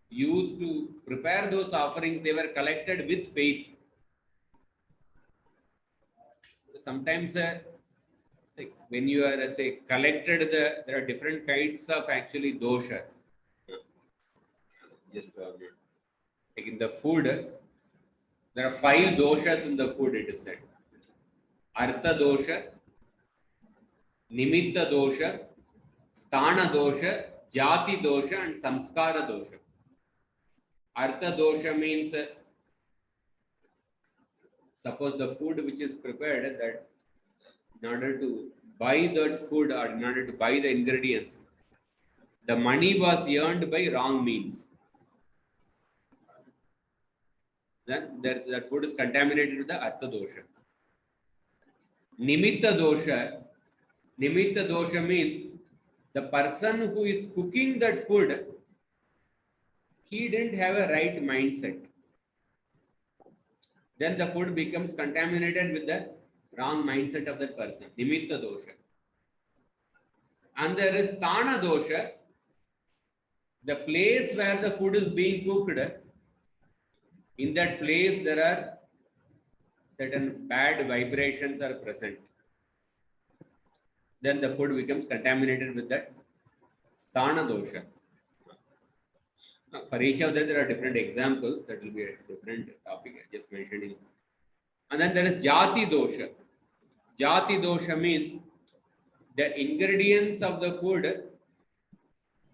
used to prepare those offerings, they were collected with faith. Sometimes like when you are collected, there are different kinds of actually dosha. Just like in the food, there are 5 doshas in the food, it is said. Artha dosha, Nimitta dosha, Sthana dosha, Jati dosha and Samskara dosha. Artha dosha means suppose the food which is prepared, that in order to buy that food or in order to buy the ingredients, the money was earned by wrong means. Then that food is contaminated with the Artha dosha. Nimitta dosha means the person who is cooking that food, he didn't have a right mindset. Then the food becomes contaminated with the wrong mindset of that person. Nimitta dosha. And there is Sthana dosha. The place where the food is being cooked, in that place there are certain bad vibrations are present. Then the food becomes contaminated with that Sthana dosha. For each of them, there are different examples. That will be a different topic I just mentioned. And then there is Jati dosha. Jati dosha means the ingredients of the food,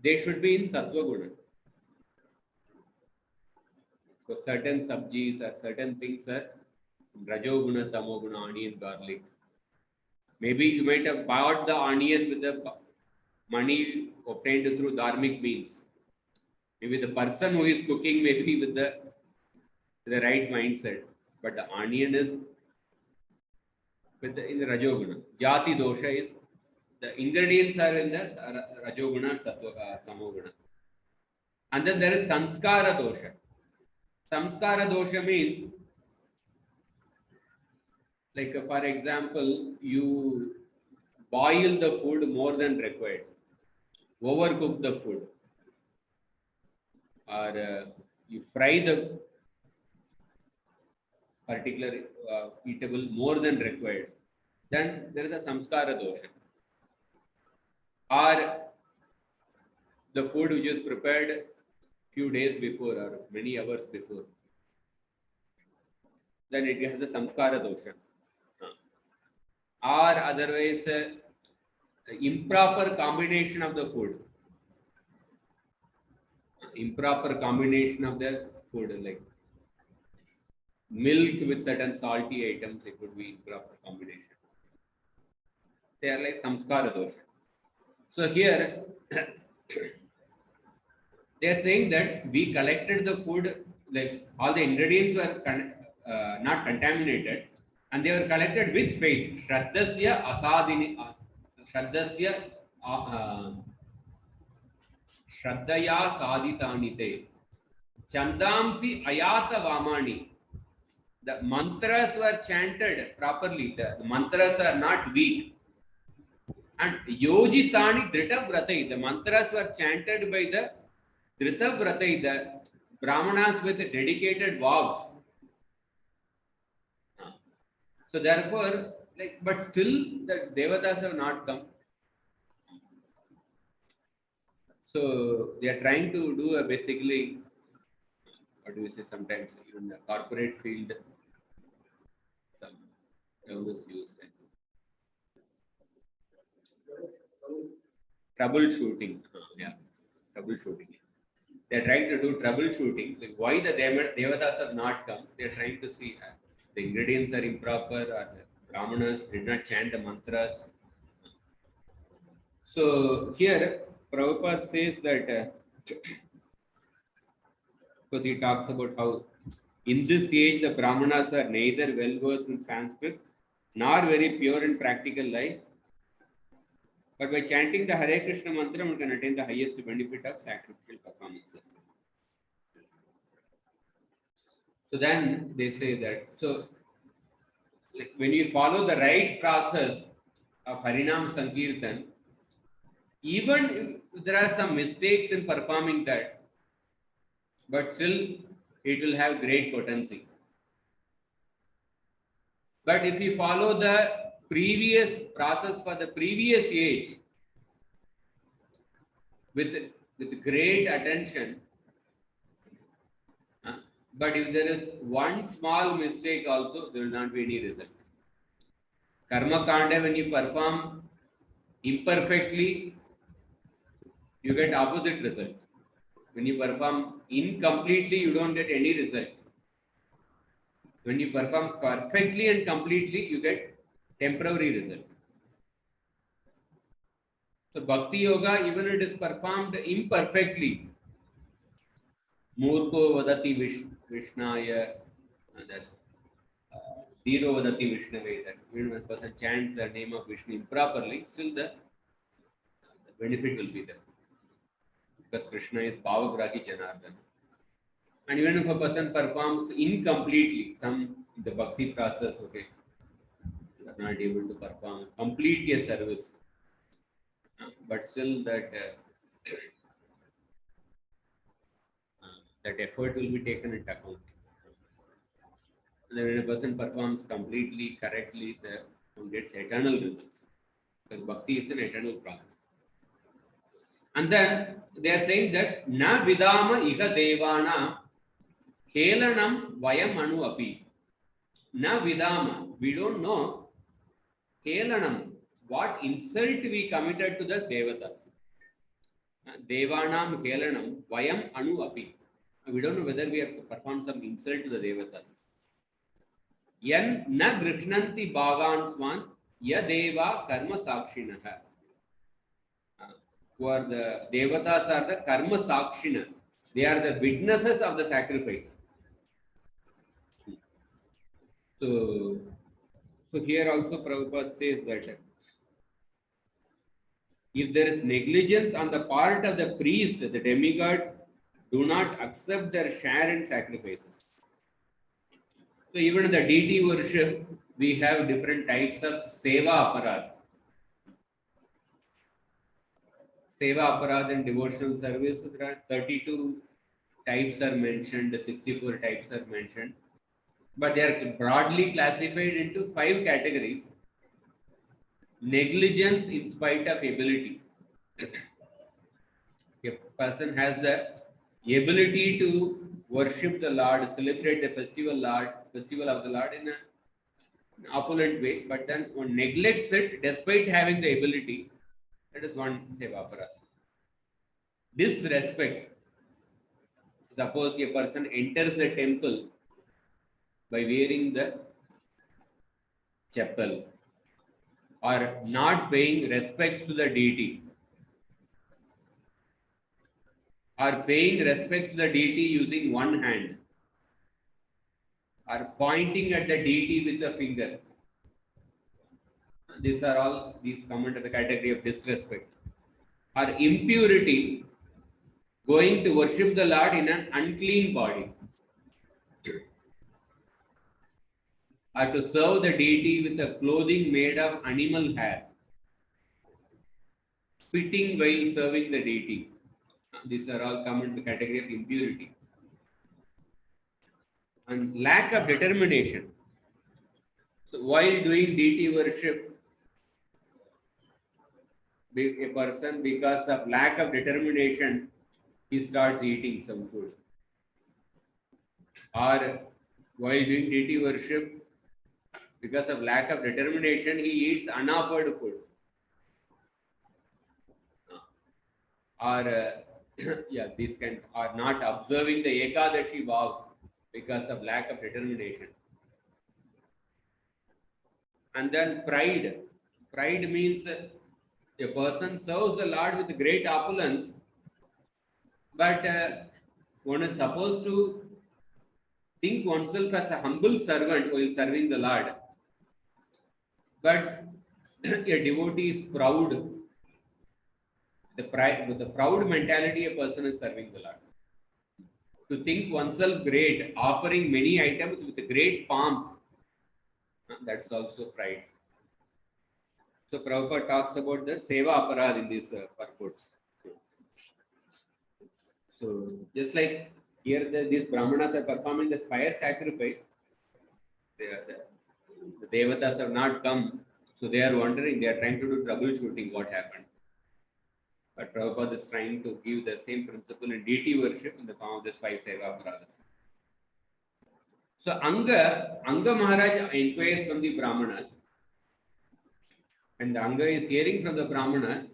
they should be in sattva guna. So certain sabjis or certain things are rajoguna, tamoguna, onion, garlic. Maybe you might have bought the onion with the money obtained through dharmic means. Maybe the person who is cooking may be with the right mindset, but the onion is in the rajoguna. Jati dosha is the ingredients are in the rajoguna and tamoguna. And then there is samskara dosha. Samskara dosha means, like for example, you boil the food more than required, overcook the food, or you fry the particular eatable more than required, then there is a samskara dosha. Or the food which is prepared few days before or many hours before, then it has a samskara dosha. Or otherwise, improper combination of the food. Improper combination of the food, like milk with certain salty items, it would be improper combination. They are like samskara dosha. So here, they are saying that we collected the food, like all the ingredients were not contaminated, and they were collected with faith. Shraddasya asadini, Shraddasya Shraddaya sadhitanite. Chandamsi ayata vamani. The mantras were chanted properly. The mantras are not weak. And yojitani drita vratai. The mantras were chanted by the drita vratai, the brahmanas with dedicated vows. So therefore, like, but still the devatas have not come. So they are trying to do a basically, what do we say, sometimes even the corporate field, some terms used, like troubleshooting. Yeah, troubleshooting. They are trying to do troubleshooting. Like why the devatas have not come? They are trying to see the ingredients are improper, or the brahmanas did not chant the mantras. So here Prabhupada says that because he talks about how in this age the brahmanas are neither well versed in Sanskrit nor very pure in practical life, but by chanting the Hare Krishna mantra one can attain the highest benefit of sacrificial performances. So then they say that, so like when you follow the right process of Harinam Sankirtan, even if there are some mistakes in performing that, but still it will have great potency. But if you follow the previous process for the previous age with great attention, but if there is one small mistake also, there will not be any result. Karma Kanda, when you perform imperfectly, you get opposite result. When you perform incompletely, you don't get any result. When you perform perfectly and completely, you get temporary result. So Bhakti Yoga, even it is performed imperfectly, Murko Vadati Vishnaya, that Dhiro Vadati Vishnave, that when a person chants the name of Vishnu improperly, still the benefit will be there. Because Krishna is Bhavagragi Janardana. And even if a person performs incompletely, the bhakti process, okay, you are not able to perform completely a service, but still that effort will be taken into account. And then when a person performs completely, correctly, one gets eternal results. Because bhakti is an eternal process. And then they are saying that na vidama iha devana kelanam vayam anu api. Na vidama, we don't know. Kelanam, what insult we committed to the Devatas. Devanam Helanam Vayam Anu Api. We don't know whether we have performed some insult to the Devatas. Yan na grishnanti bhagan swan ya deva karma sakshinaha. Who are the Devatas are the karma sakshina. They are the witnesses of the sacrifice. So here also Prabhupada says that if there is negligence on the part of the priest, the demigods do not accept their share in sacrifices. So even in the deity worship, we have different types of seva aparad. Seva aparad in devotional service, there are 32 types are mentioned, 64 types are mentioned, but they are broadly classified into 5 categories. Negligence in spite of ability. A person has the ability to worship the Lord, celebrate the festival of the Lord in an opulent way, but then one neglects it despite having the ability. That is one seva aparad. Disrespect. Suppose a person enters the temple by wearing the chapel or not paying respects to the deity, or paying respects to the deity using one hand, or pointing at the deity with a finger. These come under the category of disrespect. Or impurity, going to worship the Lord in an unclean body, or to serve the deity with a clothing made of animal hair, spitting while serving the deity. These are all come into the category of impurity. And lack of determination. So while doing deity worship, a person, because of lack of determination, he starts eating some food. Or while doing deity worship, because of lack of determination, he eats unoffered food. Or these are not observing the Ekadashi vows because of lack of determination. And then pride. Pride means a person serves the Lord with great opulence, but one is supposed to think oneself as a humble servant while serving the Lord. But a devotee is proud. With the proud mentality, a person is serving the Lord. To think oneself great, offering many items with great pomp, that's also pride. So Prabhupada talks about the seva aparad in these purports. So just like here, these brahmanas are performing the fire sacrifice. The devatas have not come, so they are wondering. They are trying to do troubleshooting what happened. But Prabhupada is trying to give the same principle in deity worship in the form of these 5 seva aparadas. So Anga Maharaj inquires from the brahmanas, and the Anga is hearing from the brahmana.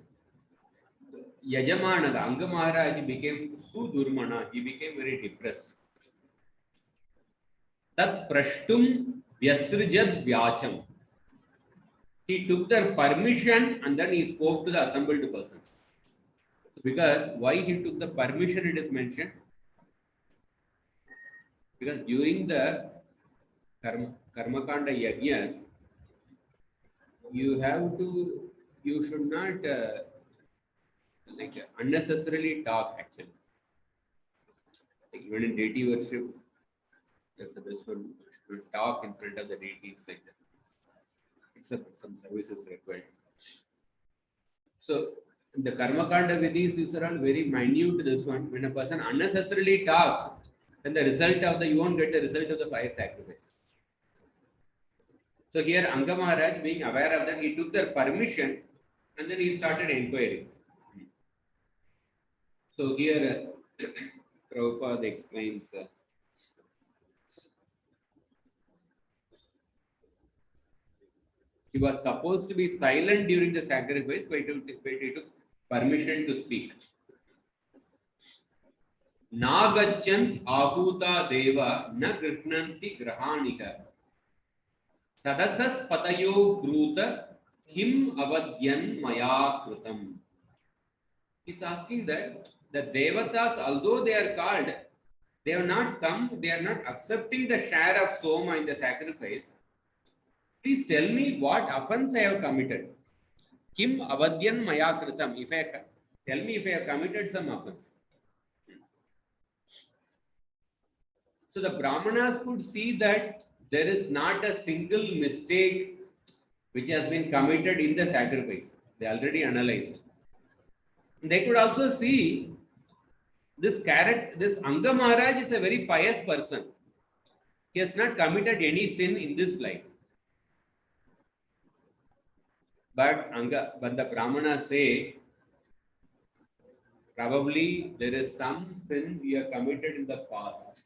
Yajamana, the Anga Maharaj became sudurmana. He became very depressed. Tat prashtum vyasrijad vyacham. He took their permission and then he spoke to the assembled persons. Because why he took the permission, it is mentioned. Because during the Karmakanda Yajnas, you should not unnecessarily talk actually. Like even in deity worship, there's this one should talk in front of the deities like that. Except some services required. So the Karmakanda Vidhis, these are all very minute, this one. When a person unnecessarily talks, then the result of you won't get the result of the fire sacrifice. So here Anga Maharaj, being aware of that, he took their permission and then he started inquiring. So here Prabhupada explains He was supposed to be silent during the sacrifice, but he took permission to speak. Nagachant ahuta deva na grihnanti grahaniha. Sadasas patayo bruta kim avadyan maya krutam. He's asking that the devatas, although they are called, they have not come, they are not accepting the share of soma in the sacrifice. Please tell me what offense I have committed. Kim avadyan maya kritam. Tell me if I have committed some offense. So the Brahmanas could see that there is not a single mistake which has been committed in the sacrifice. They already analyzed. They could also see this Anga Maharaj is a very pious person. He has not committed any sin in this life. But the Brahmanas say, probably there is some sin we have committed in the past.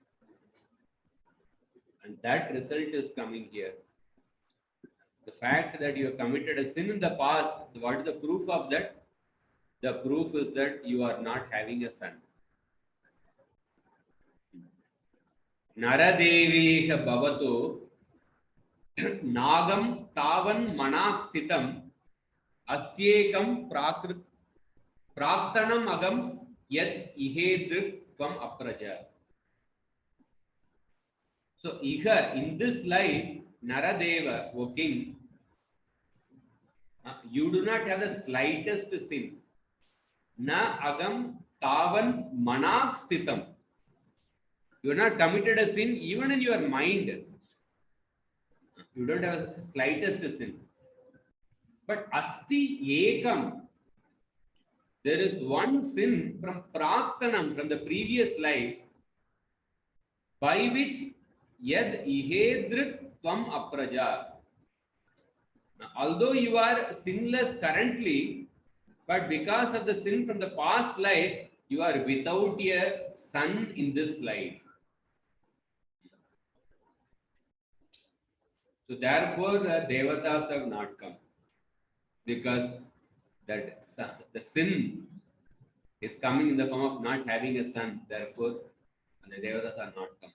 And that result is coming here. The fact that you have committed a sin in the past, what is the proof of that? The proof is that you are not having a son. Naradeveha bhavato nagam tavan manak sthitam astyekam praktanam agam yad ihedr tvam apraja. So here in this life, Naradeva, O king, you do not have the slightest sin. Na agam tavan manak sthitam. You have not committed a sin even in your mind. You don't have a slightest sin. But asti ekam, there is one sin from praktanam, from the previous life, by which yad ihedr tvam apraja. Although you are sinless currently, but because of the sin from the past life, you are without a son in this life. So therefore, the devatas have not come, because that the sin is coming in the form of not having a son. Therefore, the devatas are not come.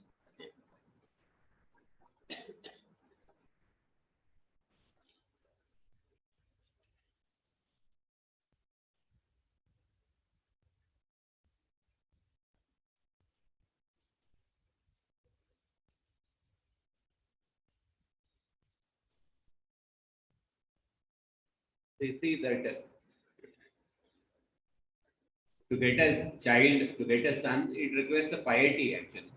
So you see that to get a child, to get a son, it requires a piety actually.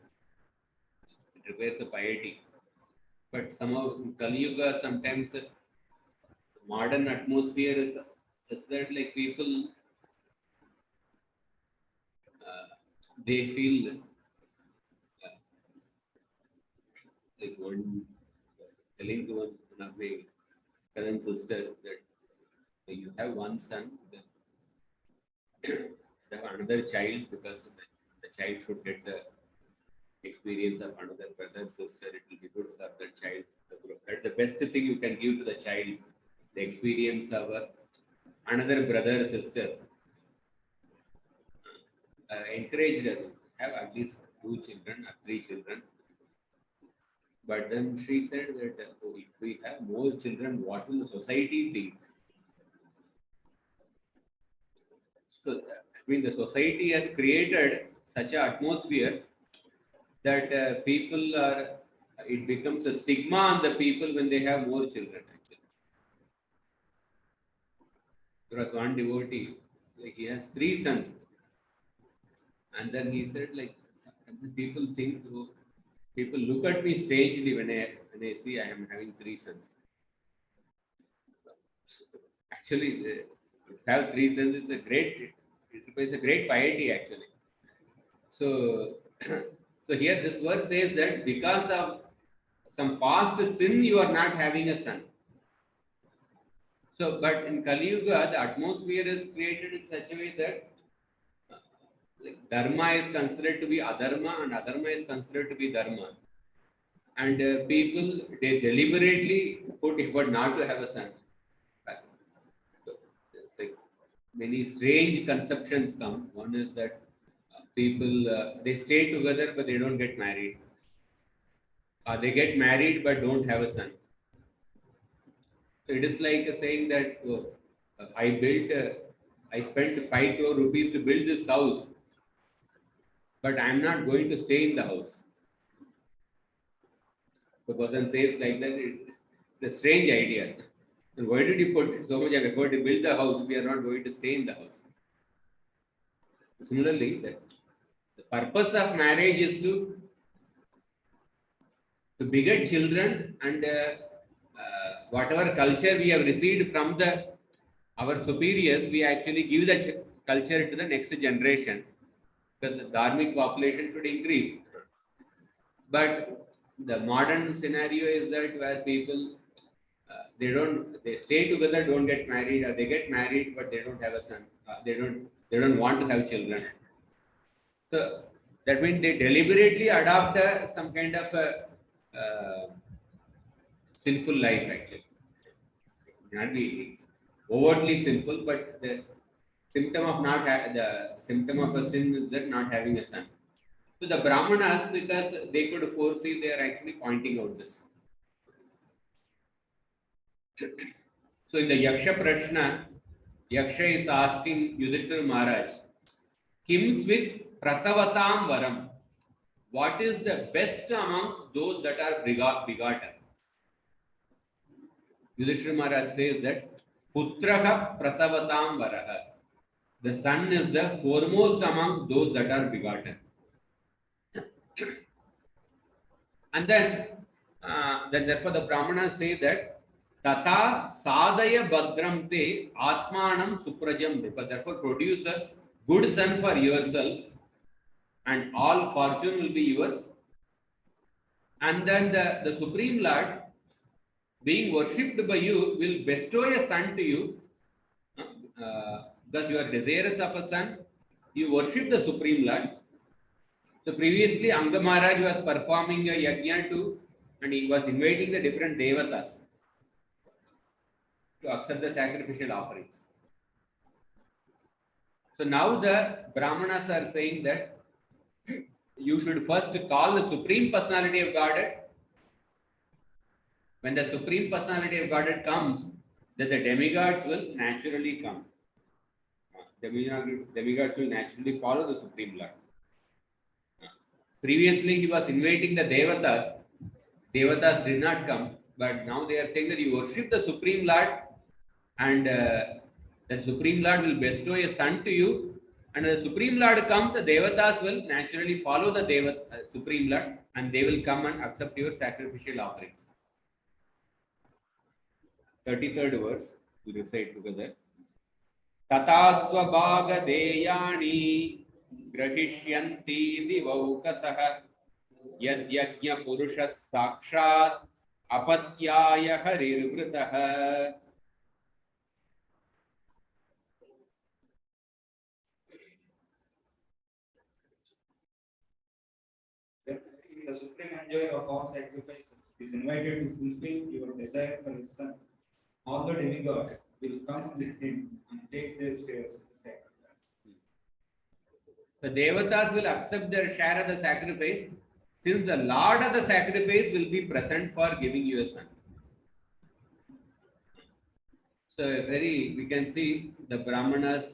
It requires a piety. But somehow in Kali Yuga, sometimes the modern atmosphere is such that like people, they feel like one telling to one of my cousin sister that you have one son, then have another child, because the child should get the experience of another brother, sister. It will be good for the child. That's the best thing you can give to the child, the experience of another brother, sister. Encourage her, have at least 2 children or 3 children. But then she said that if we have more children, what will the society think? So, I mean, the society has created such an atmosphere that people are, it becomes a stigma on the people when they have more children. Actually, there was one devotee, like he has 3 sons, and then he said, like, people think, oh, people look at me strangely when I see I am having 3 sons. Actually, to have 3 sons is it requires a great piety actually. So, so here this verse says that because of some past sin, you are not having a son. So, but in Kali Yuga, the atmosphere is created in such a way that like, dharma is considered to be adharma and adharma is considered to be dharma. and people, they deliberately put effort not to have a son. It's like many strange conceptions come. One is that people they stay together but they don't get married. They get married but don't have a son. So it is like saying that I spent 5 crore rupees to build this house, but I'm not going to stay in the house. The person says like that, it's a strange idea. And why did you put so much effort to build the house if we are not going to stay in the house? Similarly, that the purpose of marriage is to beget children, and whatever culture we have received from our superiors, we actually give the culture to the next generation, because the dharmic population should increase. But the modern scenario is that where people they stay together, don't get married, or they get married but they don't have a son. They don't want to have children. So that means they deliberately adopt some kind of sinful life actually. Not be overtly sinful, but the symptom of the symptom of a sin is that not having a son. So the Brahmanas, because they could foresee, they are actually pointing out this. So in the Yaksha Prashna, Yaksha is asking Yudhishthira Maharaj, Kims with Prasavatam Varam, what is the best among those that are begotten? Yudhishthira Maharaj says that Putraha Prasavatam Varaha, the son is the foremost among those that are begotten. And then therefore the Brahmanas say that Tata Sadaya Badram Te Atmanam Suprajam Rupa. Therefore, produce a good son for yourself, and all fortune will be yours. And then the Supreme Lord, being worshipped by you, will bestow a son to you. Because you are desirous of a son, you worship the Supreme Lord. So previously, Anga Maharaj was performing a yajna too, and he was inviting the different devatas to accept the sacrificial offerings. So now the Brahmanas are saying that you should first call the Supreme Personality of Godhead. When the Supreme Personality of Godhead comes, then the demigods will naturally come. Demigods will naturally follow the Supreme Lord. Previously, he was inviting the Devatas. Devatas did not come, but now they are saying that you worship the Supreme Lord, and the Supreme Lord will bestow a son to you. And when the Supreme Lord comes, the Devatas will naturally follow the Supreme Lord, and they will come and accept your sacrificial offerings. 33rd verse, we will say it together. Tata swabhaga deyani grahishyanti divaukasaha yadyajna purushas sakshat apatyaya harirvritaha. The supreme enjoyer of all sacrifices is invited to fulfill your desire for his son. All the demigods will come with him and take their shares of the sacrifice. The Devatas will accept their share of the sacrifice, since the Lord of the sacrifice will be present for giving you a son. So we can see the Brahmanas,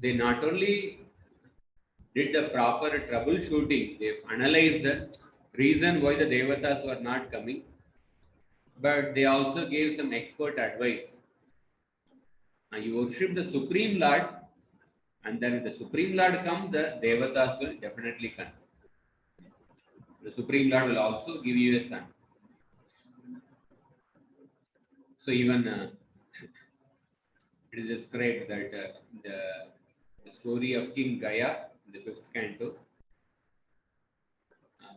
they not only did the proper troubleshooting, they analyzed the reason why the Devatas were not coming, but they also gave some expert advice. Now you worship the Supreme Lord, and then if the Supreme Lord comes, the Devatas will definitely come. The Supreme Lord will also give you a son. So even it is described that the story of King Gaya, the 5th canto,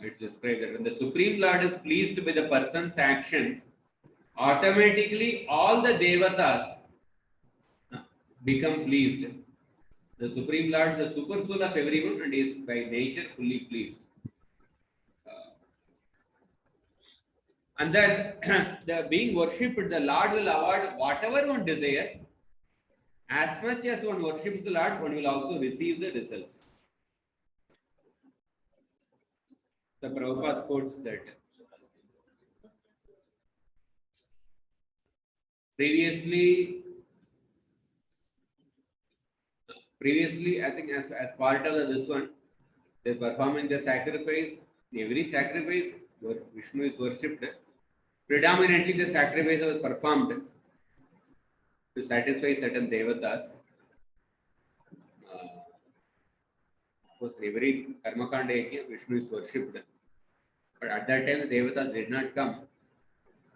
it's described that when the Supreme Lord is pleased with the person's actions, automatically all the Devatas become pleased. The Supreme Lord, the super soul of everyone, and is by nature fully pleased. And then the being worshipped, the Lord will award whatever one desires. As much as one worships the Lord, one will also receive the results. The Prabhupada quotes that previously, I think as part of this one, they're performing the sacrifice. In every sacrifice, Vishnu is worshipped. Predominantly, the sacrifice was performed to satisfy certain devatas. Of course, every karmakanda yajna, Vishnu is worshipped. But at that time, the devatas did not come.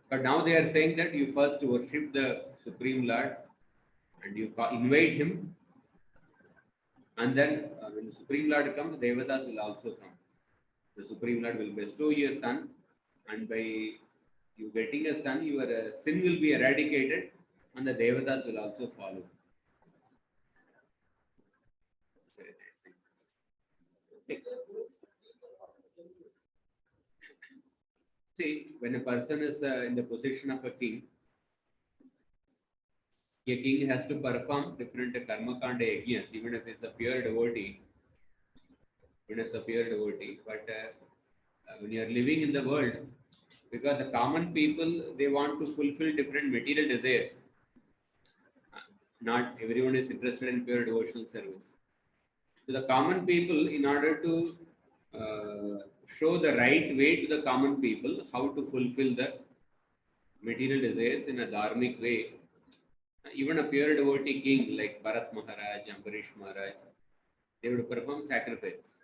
But now they are saying that you first worship the Supreme Lord and you invite him. And then when the Supreme Lord comes, the devatas will also come. The Supreme Lord will bestow you a son, and by you getting a son, your sin will be eradicated, and the devatas will also follow. See, when a person is in the position of a king has to perform different karma kanda yajnas, even if it's a pure devotee. When it's a pure devotee, but when you are living in the world, because the common people, they want to fulfill different material desires. Not everyone is interested in pure devotional service. So the common people, in order to show the right way to the common people, how to fulfill the material desires in a dharmic way, even a pure devotee king like Bharat Maharaj, Ambarish Maharaj, they would perform sacrifices.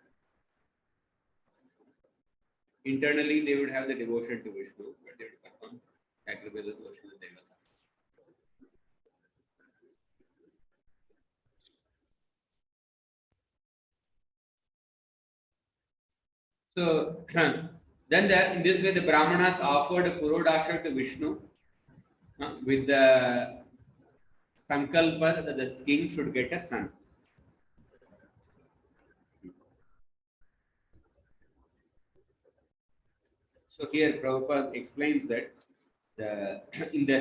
Internally, they would have the devotion to Vishnu, but they would perform sacrifices to Vishnu and Devatas. So then in this way, the Brahmanas offered Purodasha to Vishnu with the sankalpa that the king should get a son. So here Prabhupada explains that in the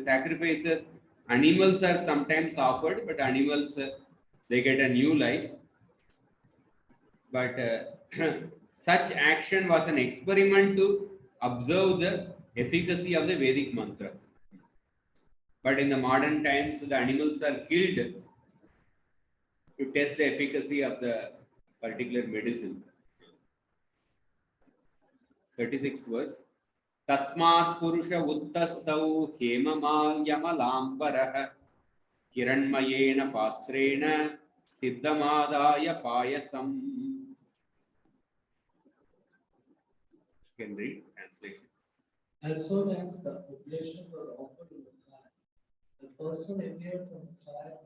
sacrifices, animals are sometimes offered, but animals they get a new life. But such action was an experiment to observe the efficacy of the Vedic mantra. But in the modern times, the animals are killed to test the efficacy of the particular medicine. 36th verse. Tasmat Purusha Uttastau Hemamalyamalambarah Kiranmayena Patrena Siddhamadaya Payasam. You can read translation. As soon as the oblation was offered in the fire, the person appeared from the fire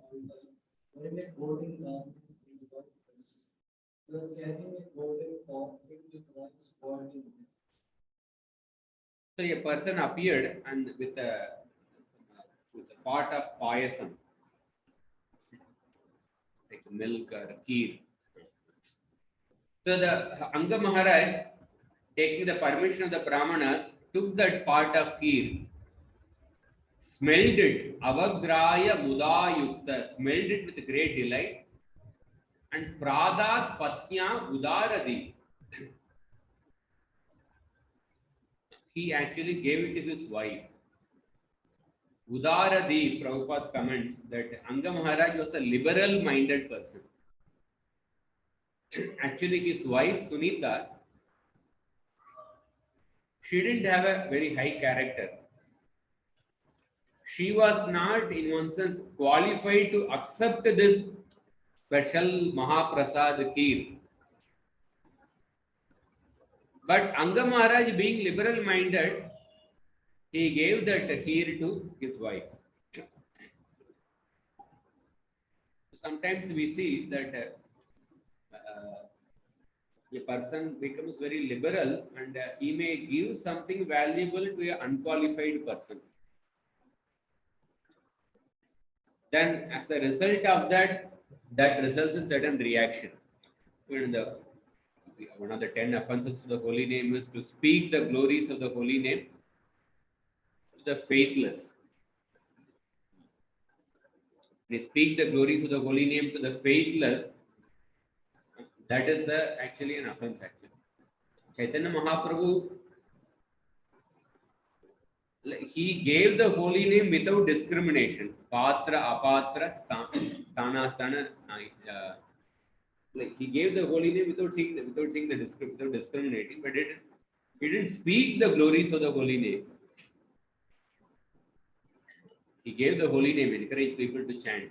wearing a golden garment in the white dress. He was carrying a golden pot filled with rice boiled in it. So a person appeared and with a pot of payasam, like milk or kheer. So the Anga Maharaj, taking the permission of the Brahmanas, took that pot of kheer, smelled it, avagraya mudayukta, smelled it with great delight, and pradat patnya udaradi. He actually gave it to his wife. Udaradi, Prabhupada comments that Anga Maharaj was a liberal-minded person. Actually, his wife Sunita, she didn't have a very high character. She was not, in one sense, qualified to accept this special Mahaprasad Kheer. But Anga Maharaj, being liberal-minded, he gave that kheer to his wife. Sometimes we see that a person becomes very liberal and he may give something valuable to an unqualified person. Then as a result of that, that results in certain reaction. In the one of the 10 offenses to the holy name is to speak the glories of the holy name to the faithless. They speak the glories of the holy name to the faithless. That is actually an offense. Actually, Chaitanya Mahaprabhu, he gave the holy name without discrimination. Patra, apatra, sthana, sthana. Like he gave the holy name without discriminating, but he didn't speak the glories of the holy name. He gave the holy name, encouraged people to chant.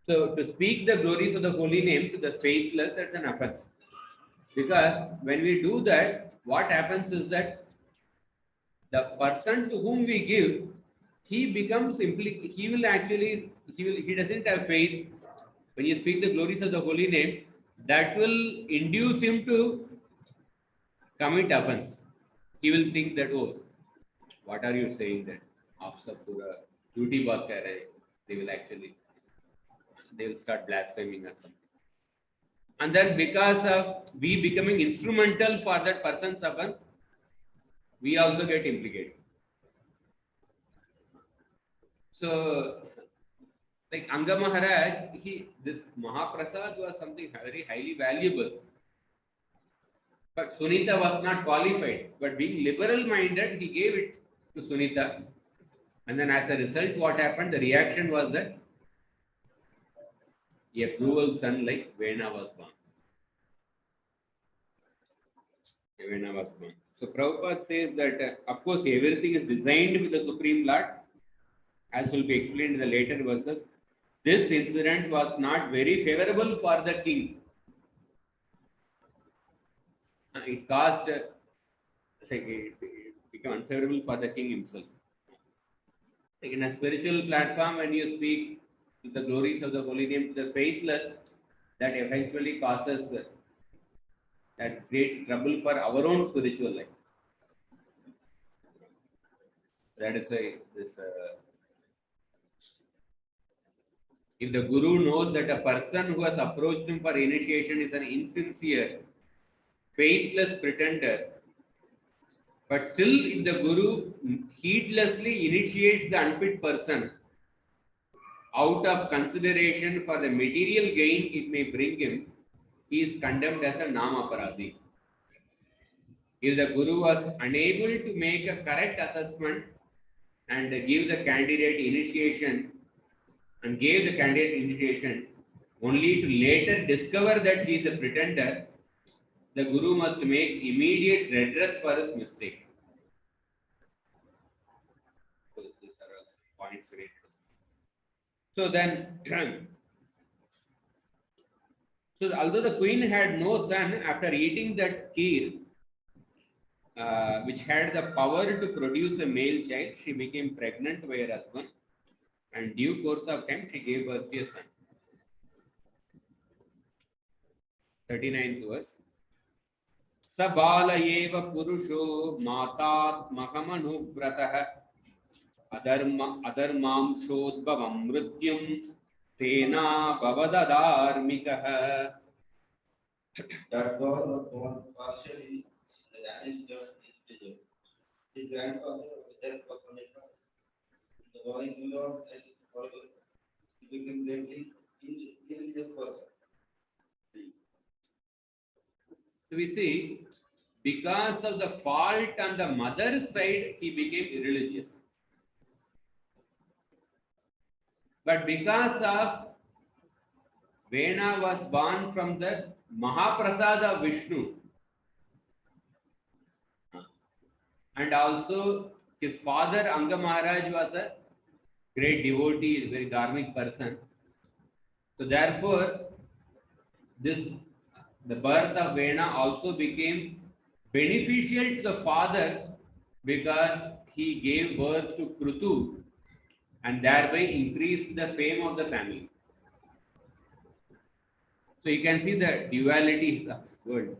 So to speak the glories of the holy name to the faithless, that's an offense. Because when we do that, what happens is that the person to whom we give, he doesn't have faith. When you speak the glories of the holy name, that will induce him to commit offense. He will think that, oh, what are you saying that? आप सब पूरा झूठी बात कह रहे हैं. They will start blaspheming or something. And then because of we becoming instrumental for that person's offense, we also get implicated. So, like Anga Maharaj, this Mahaprasad was something very highly valuable. But Sunita was not qualified. But being liberal-minded, he gave it to Sunita. And then as a result, what happened? The reaction was that a cruel son like Vena was born. So Prabhupada says that, of course, everything is designed with the Supreme Lord, as will be explained in the later verses. This incident was not very favorable for the king. It caused, it became unfavorable for the king himself. Like in a spiritual platform, when you speak the glories of the holy name to the faithless, that eventually causes, that creates trouble for our own spiritual life. That is why this. If the guru knows that a person who has approached him for initiation is an insincere, faithless pretender, but still if the guru heedlessly initiates the unfit person out of consideration for the material gain it may bring him, he is condemned as a namaparadi. If the guru was unable to make a correct assessment and give the candidate initiation, only to later discover that he is a pretender, the guru must make immediate redress for his mistake. So these are all points related. So then, so although the queen had no son, after eating that kheer, which had the power to produce a male child, she became pregnant by her husband, and due course of time she gave birth to a son. 39th verse. Sabala eva purusho matatmakamanu adarmam shodbhavam mrityum tena bhavadadarmikah. That God was born partially the Danish integer. His grandfather was death was on a car. The boy grew up as horrible. He became greatly irreligious person. So we see, because of the fault on the mother's side, he became irreligious. But because of Vena was born from the Mahaprasada Vishnu, and also his father Anga Maharaj was a great devotee, a very dharmic person. So therefore, the birth of Vena also became beneficial to the father because he gave birth to Pruthu and thereby increased the fame of the family. So you can see the duality of this world.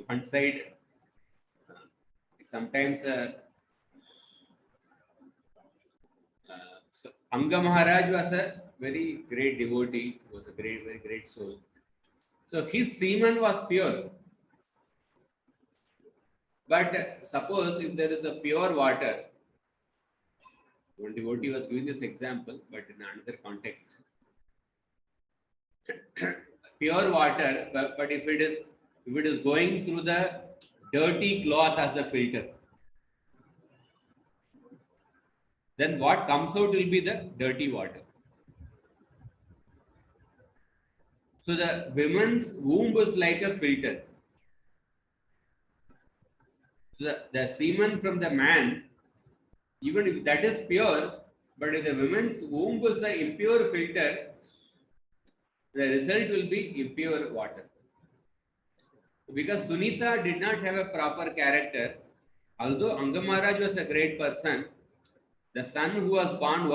One side, sometimes so Anga Maharaj was a very great devotee, was a very great soul. So his semen was pure. But suppose if there is a pure water, one devotee was giving this example, but in another context. Pure water, but if it is going through the dirty cloth as the filter, then what comes out will be the dirty water. So the woman's womb is like a filter. So the semen from the man, even if that is pure, but if the woman's womb is an impure filter, the result will be impure water. Because Sunita did not have a proper character, although Anga Maharaj was a great person, the son who was born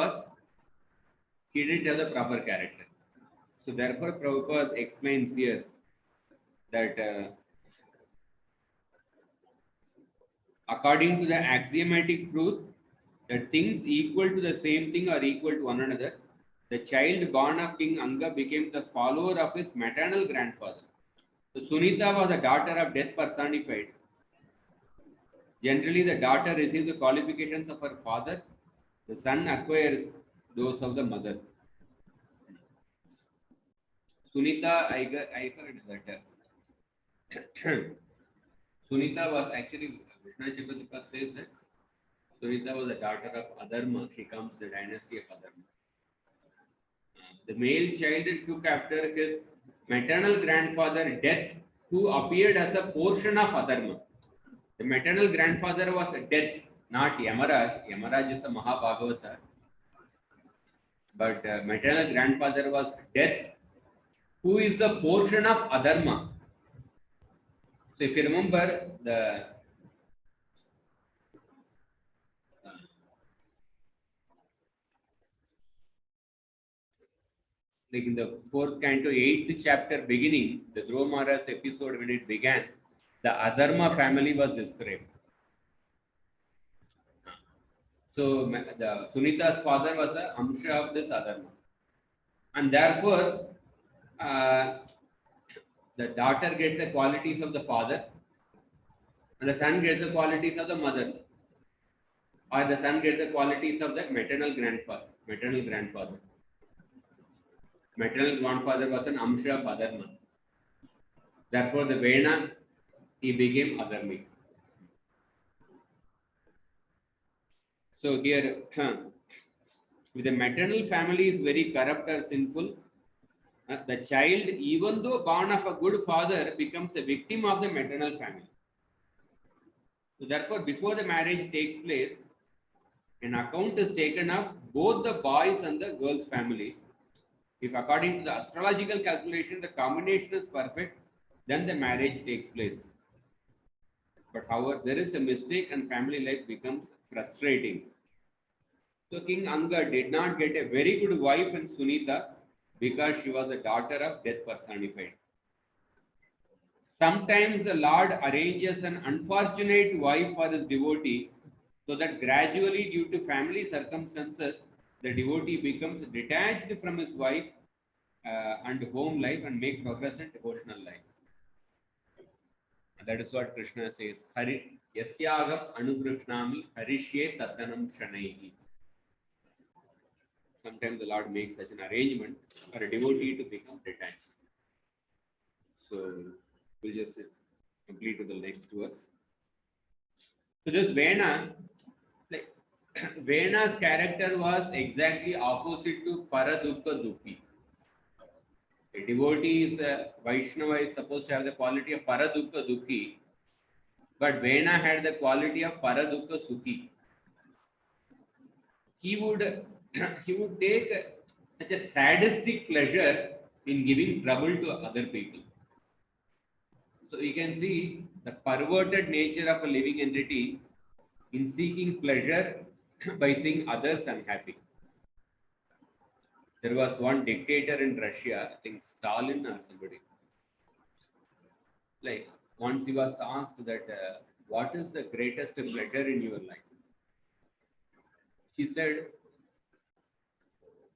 he didn't have the proper character. So therefore Prabhupada explains here that according to the axiomatic truth that things equal to the same thing are equal to one another, the child born of King Anga became the follower of his maternal grandfather. So Sunita was a daughter of death personified. Generally, the daughter receives the qualifications of her father, the son acquires those of the mother. Sunita, I heard that Sunita was actually, Krishna Chakravarti says that Sunita was a daughter of Adharma. She comes the dynasty of Adharma. The male child took after his maternal grandfather Death, who appeared as a portion of Adharma. The maternal grandfather was Death, not Yamaraj. Yamaraj is a Mahabhagavata. But maternal grandfather was Death, who is a portion of Adharma. So if you remember the like in the 4th canto, 8th chapter beginning, the Dhruva Maharaj episode when it began, the Adharma family was described. So the Sunita's father was a Amsha of this Adharma. And therefore, the daughter gets the qualities of the father, and the son gets the qualities of the mother, or the son gets the qualities of the maternal grandfather. Maternal grandfather was an Amsha of Adharma. Therefore, the Vena, he became Adharmic. So here, if the maternal family is very corrupt or sinful, the child, even though born of a good father, becomes a victim of the maternal family. So therefore, before the marriage takes place, an account is taken of both the boys and the girls' families. If according to the astrological calculation, the combination is perfect, then the marriage takes place. But however, there is a mistake and family life becomes frustrating. So King Anga did not get a very good wife in Sunita because she was a daughter of death personified. Sometimes the Lord arranges an unfortunate wife for his devotee so that gradually, due to family circumstances, the devotee becomes detached from his wife and home life and make progress in devotional life. And that is what Krishna says, Hari Yasyagam Anugrishnami Harishye Tatanam Shanaihi. Sometimes the Lord makes such an arrangement for a devotee to become detached. So we'll just complete with the next verse. So this Vena, like Vena's character was exactly opposite to Paradukka Dukhi. A devotee is the Vaishnava is supposed to have the quality of Paradukka Dukhi, but Vena had the quality of Paradukka Sukhi. He would take such a sadistic pleasure in giving trouble to other people. So you can see the perverted nature of a living entity in seeking pleasure by seeing others unhappy. There was one dictator in Russia, I think Stalin or somebody. Like once he was asked that, what is the greatest pleasure in your life? He said,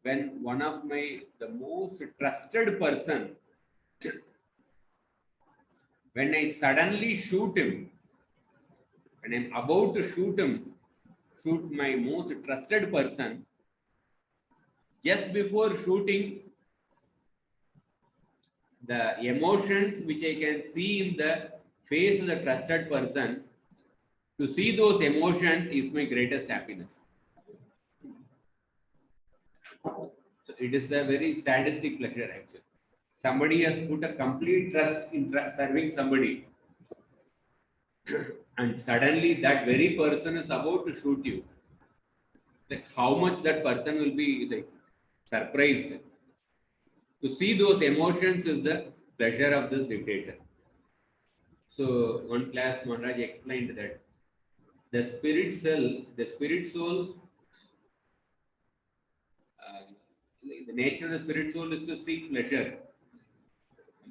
when one of the most trusted person when I suddenly shoot him, when I'm about to shoot him, shoot my most trusted person, just before shooting, the emotions which I can see in the face of the trusted person, to see those emotions is my greatest happiness. So it is a very sadistic pleasure actually. Somebody has put a complete trust in serving somebody, and suddenly that very person is about to shoot you. Like how much that person will be like surprised. To see those emotions is the pleasure of this dictator. So one class Maharaj explained that the spirit soul, uh, the nature of the spirit soul is to seek pleasure.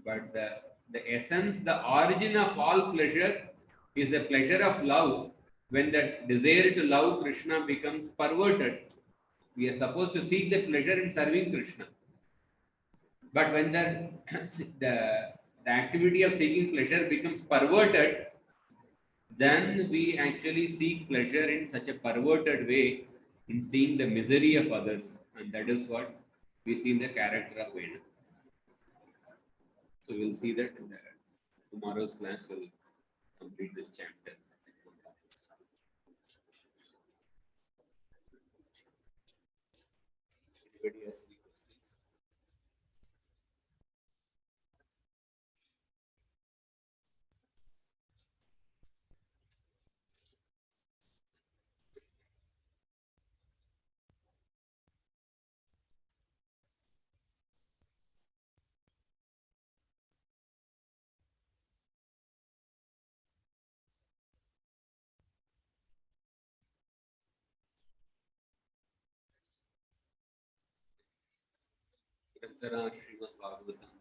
But the essence, the origin of all pleasure is the pleasure of love. When the desire to love Krishna becomes perverted, we are supposed to seek the pleasure in serving Krishna. But when the activity of seeking pleasure becomes perverted, then we actually seek pleasure in such a perverted way in seeing the misery of others. And that is what we see in the character of Vena. So we'll see that in tomorrow's class. We'll complete this chapter. Anybody has any questions? Grantara Srimad Bhagavatam.